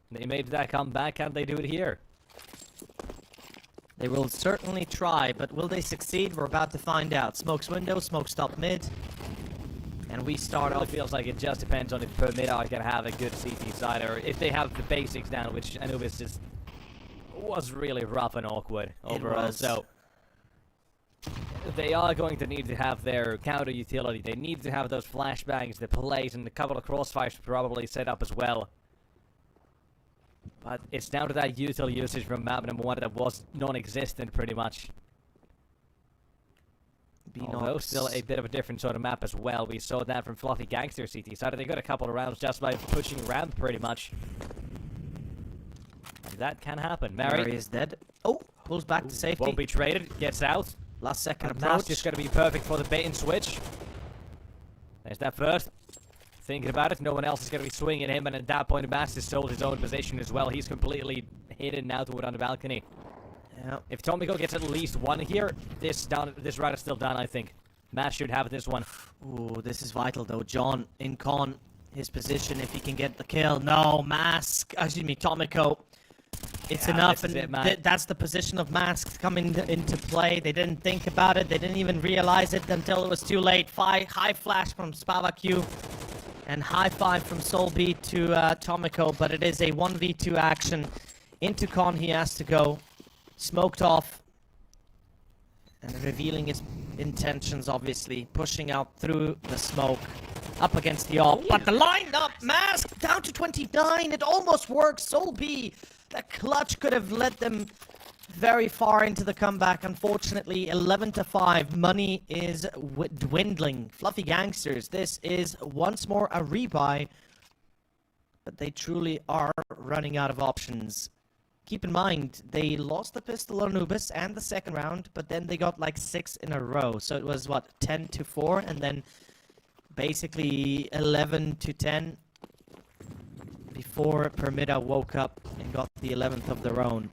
They made that comeback, can they do it here? They will certainly try, but will they succeed? We're about to find out. Smokes window, smoke stop mid. And we start off. It feels like it just depends on if Permitta are going to have a good CT side, or if they have the basics down, which Anubis just was really rough and awkward overall. So they are going to need to have their counter utility. They need to have those flashbangs, the plays, and a couple of crossfires probably set up as well. But it's down to that util usage from map number 1 that was non-existent pretty much. Although still a bit of a different sort of map as well. We saw that from Fluffy Gangsters CT side. They got a couple of rounds just by pushing ramp pretty much. And that can happen. Mary is dead. Oh, pulls back to safety. Won't be traded. Gets out. Last second And approach. Mast is going to be perfect for the bait and switch. There's that first. Thinking about it, no one else is going to be swinging him, and at that point, Mast has sold his own position as well. He's completely hidden now toward on the balcony. Yeah. If Tomiko gets at least one here, this round is still done, I think. Mast should have this one. Ooh, this is vital though. John in con, his position if he can get the kill. No, Tomiko. It's enough, and that's the position of Mask coming into play. They didn't think about it. They didn't even realize it until it was too late. High flash from Spavaku, and high five from Soul B to Tomiko, but it is a 1v2 action. Into con he has to go. Smoked off. And revealing his intentions, obviously. Pushing out through the smoke. Up against the AWP. But the lineup, Mask, down to 29. It almost works. Soul B. That clutch could have led them very far into the comeback. Unfortunately, 11-5. Money is dwindling. Fluffy Gangsters, this is once more a rebuy. But they truly are running out of options. Keep in mind, they lost the pistol on Anubis and the second round, but then they got like 6 in a row. So it was, what, 10-4, and then basically 11-10 before Permitta woke up and got the 11th of their own.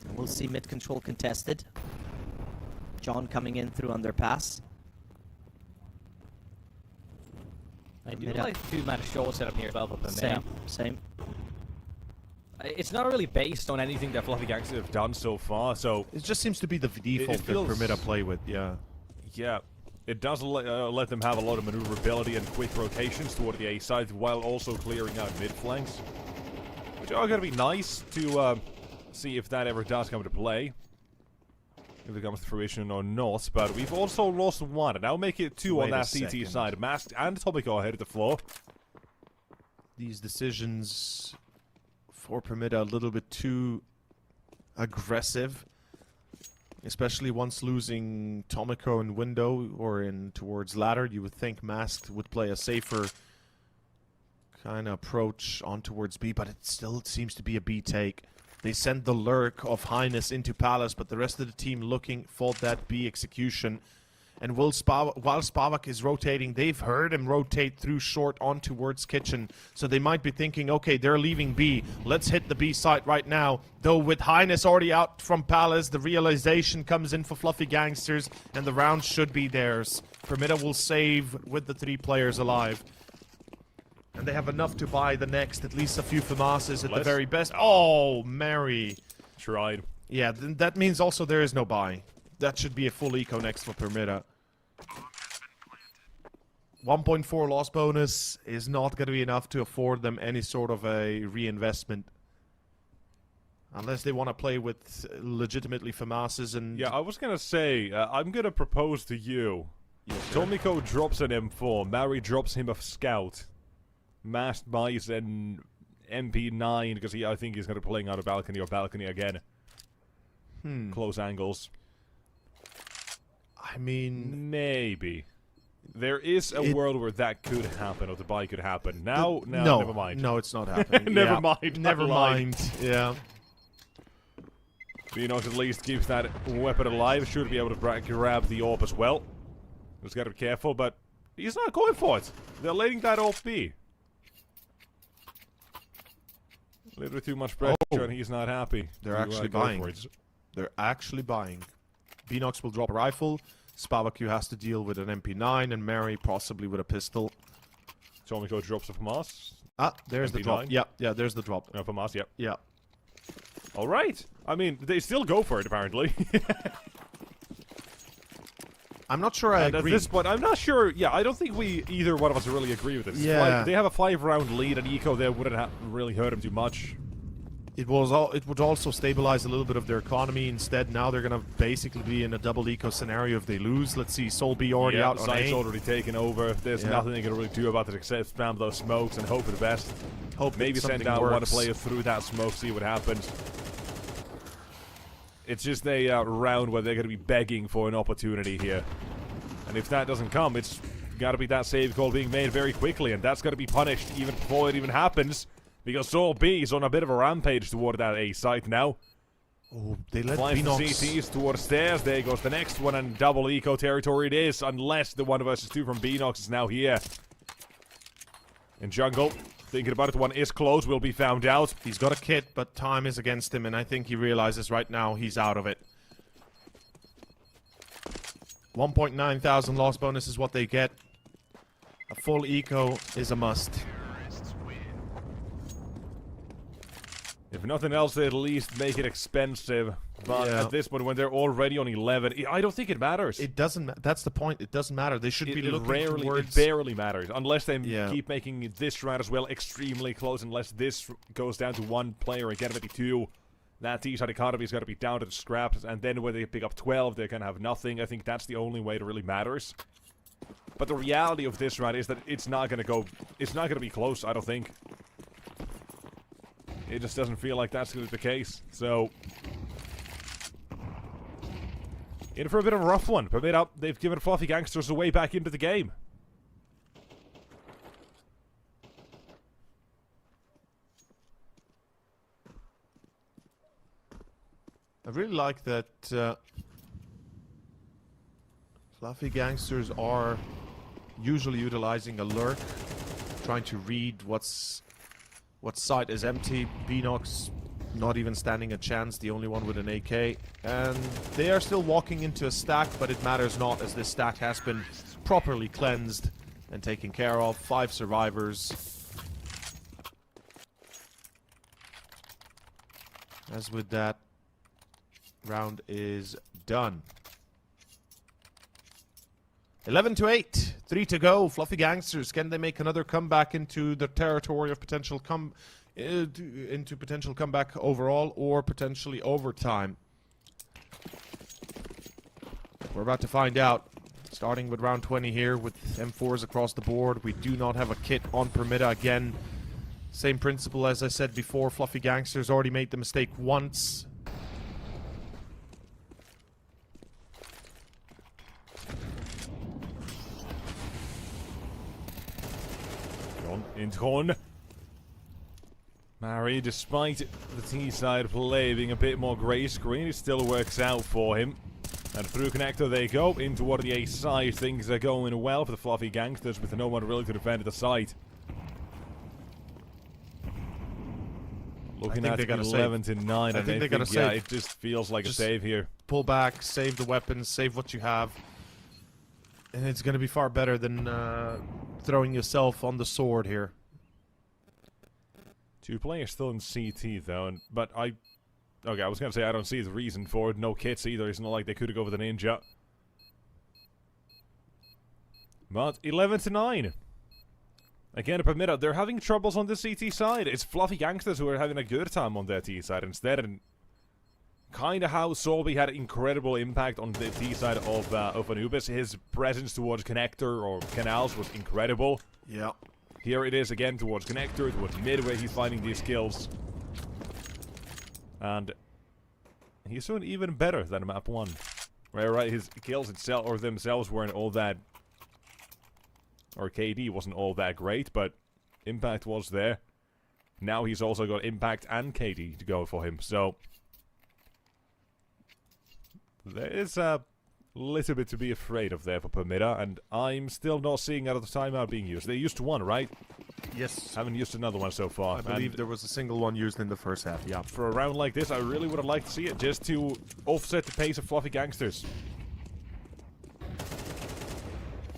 And we'll see mid-control contested. John coming in through underpass. I do like two-man show setup here as well for Permitta. Same. It's not really based on anything that Fluffy Gangsters have done so far, so... It just seems to be the default that Permitta play with, yeah. Yeah. It does let them have a lot of maneuverability and quick rotations toward the A side while also clearing out mid flanks. Which are going to be nice to see if that ever does come to play. If it comes to fruition or not. But we've also lost one. And now make it 2 on that CT side. Mask and Tomiko ahead of the floor. These decisions for Permitta a little bit too aggressive. Especially once losing Tomiko in window or in towards ladder, you would think Masked would play a safer kind of approach on towards B, but it still seems to be a B take. They sent the lurk of Highness into Palace, but the rest of the team looking for that B execution. And while Spavak is rotating, they've heard him rotate through short on towards kitchen. So they might be thinking, okay, they're leaving B. Let's hit the B site right now. Though with Highness already out from Palace, the realization comes in for Fluffy Gangsters, and the round should be theirs. Permitta will save with the 3 players alive. And they have enough to buy the next, at least a few FAMASes at the very best. Oh, Mary. Tried. Yeah, that means also there is no buy. That should be a full eco next for Permitta. 1.4 loss bonus is not going to be enough to afford them any sort of a reinvestment. Unless they want to play with legitimately FAMASes and... Yeah, I was going to say, I'm going to propose to you. Yes, sir. Tomiko drops an M4, Mary drops him a scout. Masked buys an MP9 because I think he's going to be playing out of balcony or balcony again. Close angles. I mean... Maybe. There is a world where that could happen, or the buy could happen. No, no, never mind. No, it's not happening. Never mind. Never mind. Yeah. Beanox at least keeps that weapon alive. Should be able to grab the AWP as well. Just gotta be careful, but he's not going for it. They're letting that AWP be. A little bit too much pressure, and he's not happy. They're actually buying. They're actually buying. Beanox will drop a rifle. Spavaku has to deal with an MP9, and Mary possibly with a pistol. Tomiko drops a FAMAS. Ah, there's the drop. MP9. Yeah, there's the drop. No, FAMAS, yep. Yeah. Alright. I mean, they still go for it, apparently. I'm not sure I agree. At this point, I'm not sure. Yeah, I don't think either one of us really agree with this. Yeah. They have a 5-round lead, and eco there wouldn't really hurt them too much. It would also stabilize a little bit of their economy. Instead, now they're going to basically be in a double eco scenario if they lose. Let's see, Soul B already out the on site's A. already taken over. There's nothing they can really do about it except spam those smokes and hope for the best. Hope maybe send out one player through that smoke, see what happens. It's just a round where they're going to be begging for an opportunity here. And if that doesn't come, it's got to be that save call being made very quickly, and that's got to be punished even before it even happens, because Soul B is on a bit of a rampage toward that A site now. Oh, they let Flies the Beanox... CTs towards stairs. There goes the next one, and double eco territory it is, unless the 1 versus 2 from Beanox is now here. In jungle, thinking about it, one is close, will be found out. He's got a kit, but time is against him, and I think he realizes right now he's out of it. 1.9 thousand loss bonus is what they get. A full eco is a must. If nothing else, they at least make it expensive. But at this point, when they're already on 11, I don't think it matters. It doesn't. That's the point. It doesn't matter. They should be looking towards... It barely matters. Unless they keep making this round as well extremely close. Unless this goes down to 1 player again, maybe 2. That T-side economy is going to be down to the scraps. And then when they pick up 12, they're going to have nothing. I think that's the only way it really matters. But the reality of this round is that it's not going to go... It's not going to be close, I don't think. It just doesn't feel like that's going to be the case. So... in for a bit of a rough one. Permitta, they've given Fluffy Gangsters a way back into the game. I really like that Fluffy Gangsters are usually utilizing a lurk, trying to read what site is empty. Beanox not even standing a chance, the only one with an AK. And they are still walking into a stack, but it matters not, as this stack has been properly cleansed and taken care of. 5 survivors. As with that, round is done. 11-8, 3 to go. Fluffy Gangsters, can they make another comeback into the territory of potential into potential comeback overall, or potentially overtime? We're about to find out. Starting with round 20 here with M4s across the board. We do not have a kit on Permitta again. Same principle as I said before. Fluffy Gangsters already made the mistake once. In turn, Mary, despite the T-side play being a bit more grey screen, it still works out for him. And through connector they go, in toward the A side. Things are going well for the Fluffy Gangsters with no one really to defend the site. Looking at 11-9, I think they gotta save. Yeah, it just feels like a save here. Pull back, save the weapons, save what you have. And it's going to be far better than throwing yourself on the sword here. 2 players still in CT though, but I was going to say I don't see the reason for it. No kits either. It's not like they could go with a ninja. But 11-9. Again, Permitta, they're having troubles on the CT side. It's Fluffy Gangsters who are having a good time on their T side instead, and kind of how Solby had incredible impact on the T side of Anubis. His presence towards connector or canals was incredible. Yeah. Here it is again towards connector, towards mid, where he's finding these kills. And he's doing even better than map 1. Right, his kills itself or themselves weren't all that, or KD wasn't all that great, but impact was there. Now he's also got impact and KD to go for him, so there is a little bit to be afraid of there for Permitta, and I'm still not seeing another timeout being used. They used 1, right? Yes. Haven't used another one so far. I believe there was a single one used in the first half, yeah. For a round like this, I really would have liked to see it, just to offset the pace of Fluffy Gangsters.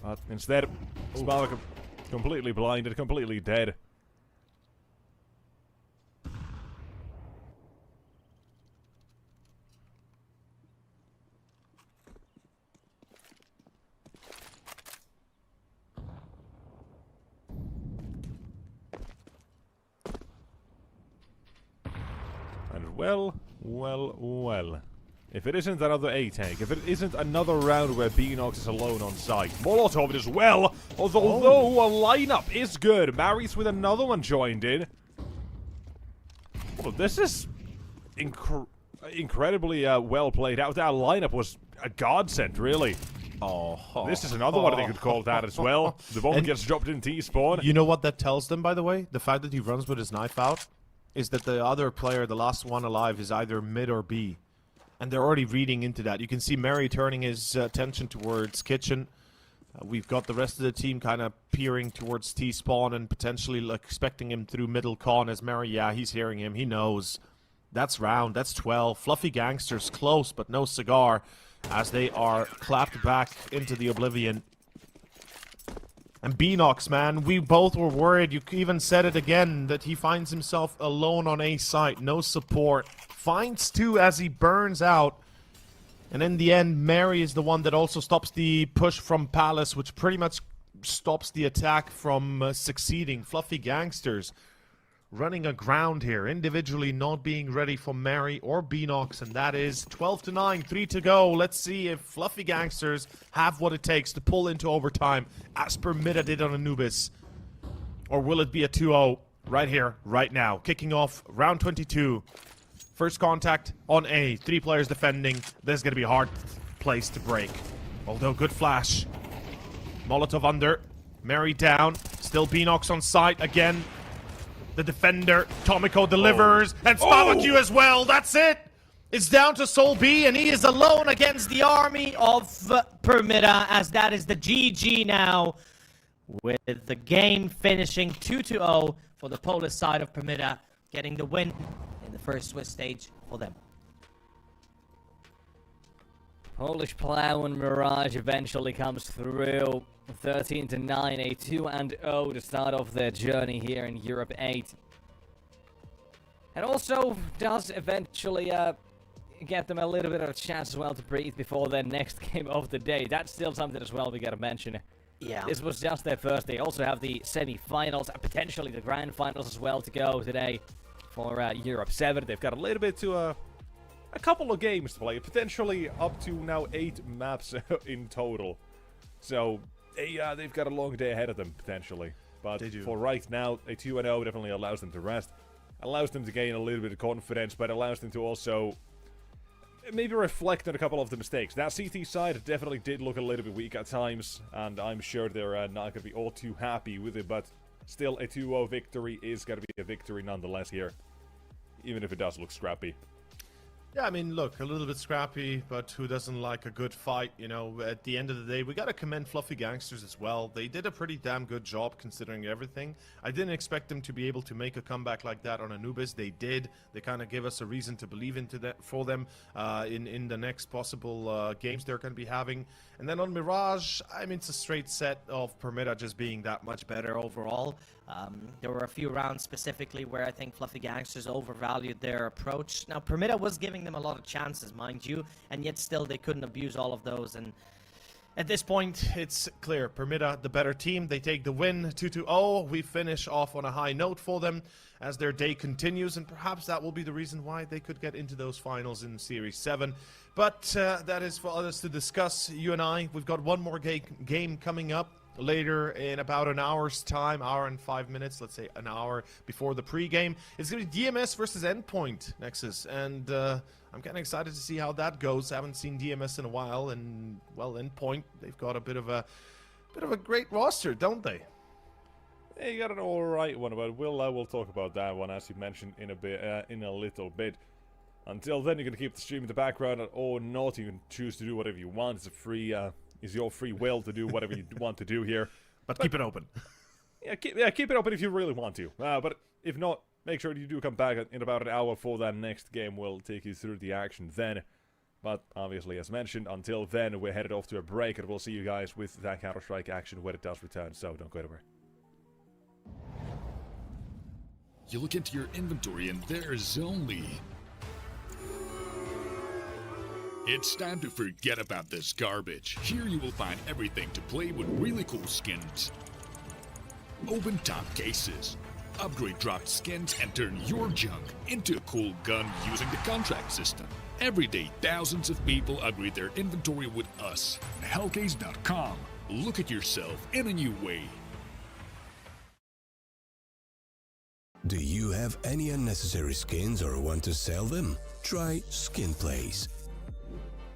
But instead, Smalak completely blinded, completely dead. And well. If it isn't another A-tank, if it isn't another round where Beanox is alone on site. Molotov as well, although a lineup is good. Maris with another one joined in. Well, this is incredibly well played out. That lineup was a godsend, really. Oh, This is another one they could call that as well. The moment gets dropped in T-spawn. You know what that tells them, by the way? The fact that he runs with his knife out is that the other player, the last one alive, is either mid or B. And they're already reading into that. You can see Mary turning his attention towards kitchen. We've got the rest of the team kind of peering towards T-spawn and potentially expecting him through middle con as Mary, yeah, he's hearing him. He knows. That's round. That's 12. Fluffy Gangsters close, but no cigar as they are clapped back into the oblivion. And Beanox, man, we both were worried. You even said it again, that he finds himself alone on A site. No support. Finds two as he burns out. And in the end, Mary is the one that also stops the push from Palace, which pretty much stops the attack from succeeding. Fluffy Gangsters running aground here, individually not being ready for Mary or Beanox, and that is 12-9, 3 to go. Let's see if Fluffy Gangsters have what it takes to pull into overtime, as Permitta did on Anubis. Or will it be a 2-0 right here, right now? Kicking off round 22. First contact on A. 3 players defending. This is going to be a hard place to break. Although, good flash. Molotov under. Mary down. Still Beanox on site again. The defender. Tomiko delivers. And Spavaku as well. That's it. It's down to Soul B, and he is alone against the army Of Permitta, as that is the GG now, with the game finishing 2-0 for the Polish side of Permitta, getting the win in the first Swiss stage for them. Polish Plow and Mirage eventually comes through. 13-9, a 2-0 to start off their journey here in Europe 8. And also does eventually get them a little bit of a chance as well to breathe before their next game of the day. That's still something as well we gotta mention. Yeah. This was just their first. They also have the semi-finals and potentially the grand finals as well to go today for Europe 7. They've got a little bit to a couple of games to play, potentially up to now 8 maps in total. So they've got a long day ahead of them potentially. But for right now, a 2-0 definitely allows them to rest, allows them to gain a little bit of confidence, but allows them to also maybe reflect on a couple of the mistakes. That CT side definitely did look a little bit weak at times, and I'm sure they're not going to be all too happy with it, but still a 2-0 victory is going to be a victory nonetheless here, even if it does look scrappy. Yeah, I mean, look, a little bit scrappy, but who doesn't like a good fight? You know, at the end of the day, we got to commend Fluffy Gangsters as well. They did a pretty damn good job considering everything. I didn't expect them to be able to make a comeback like that on Anubis. They did. They kind of gave us a reason to believe into that for them in the next possible games they're going to be having. And then on Mirage, I mean, it's a straight set of Permitta just being that much better overall. There were a few rounds specifically where I think Fluffy Gangsters overvalued their approach. Now, Permitta was giving them a lot of chances, mind you, and yet still they couldn't abuse all of those. And at this point, it's clear. Permitta, the better team. They take the win, 2-0. We finish off on a high note for them as their day continues, and perhaps that will be the reason why they could get into those finals in Series 7. But that is for others to discuss. You and I, we've got one more game coming up later in about an hour's time, hour and 5 minutes, let's say an hour before the pregame. It's going to be DMS versus Endpoint, Nexus, and I'm kind of excited to see how that goes. I haven't seen DMS in a while, and, well, Endpoint, they've got a bit of a great roster, don't they? Yeah, you got an alright one, but we'll talk about that one, as you mentioned, in a little bit. Until then, you're going to keep the stream in the background or not. You can choose to do whatever you want. It's a free... It's your free will to do whatever you want to do here. But keep it open. Keep it open if you really want to. But if not, make sure you do come back in about an hour for that next game. We'll take you through the action then. But obviously, as mentioned, until then, we're headed off to a break, and we'll see you guys with that Counter-Strike action when it does return. So don't go anywhere. You look into your inventory, and there's only... It's time to forget about this garbage. Here you will find everything to play with really cool skins. Open top cases. Upgrade dropped skins and turn your junk into a cool gun using the contract system. Every day, thousands of people upgrade their inventory with us. Hellcase.com. Look at yourself in a new way. Do you have any unnecessary skins or want to sell them? Try Skin Place.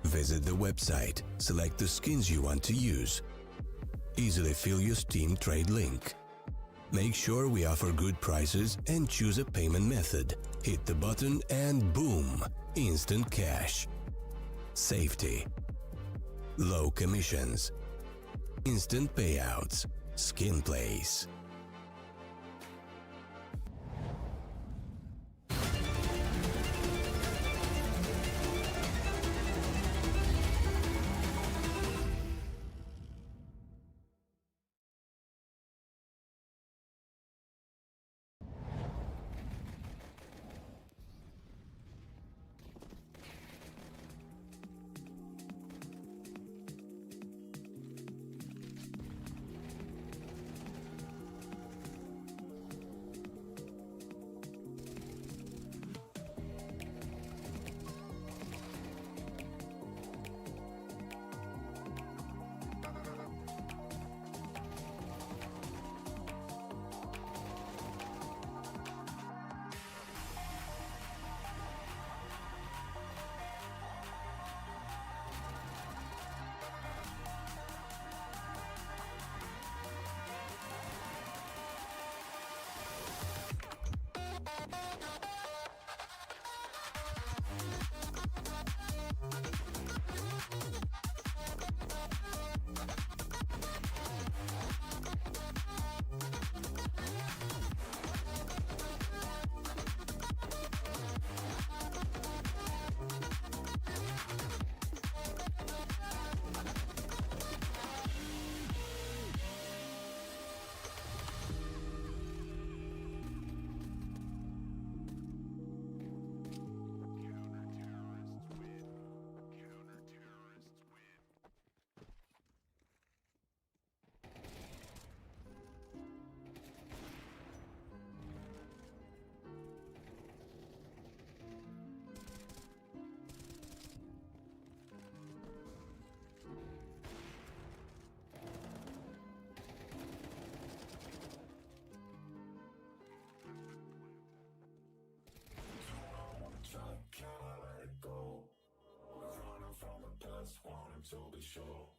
Visit the website, select the skins you want to use. Easily fill your Steam trade link. Make sure we offer good prices and choose a payment method. Hit the button and boom! Instant cash. Safety. Low commissions. Instant payouts. Skin Place. Can I let it go? We're running from the past, wanting to be sure.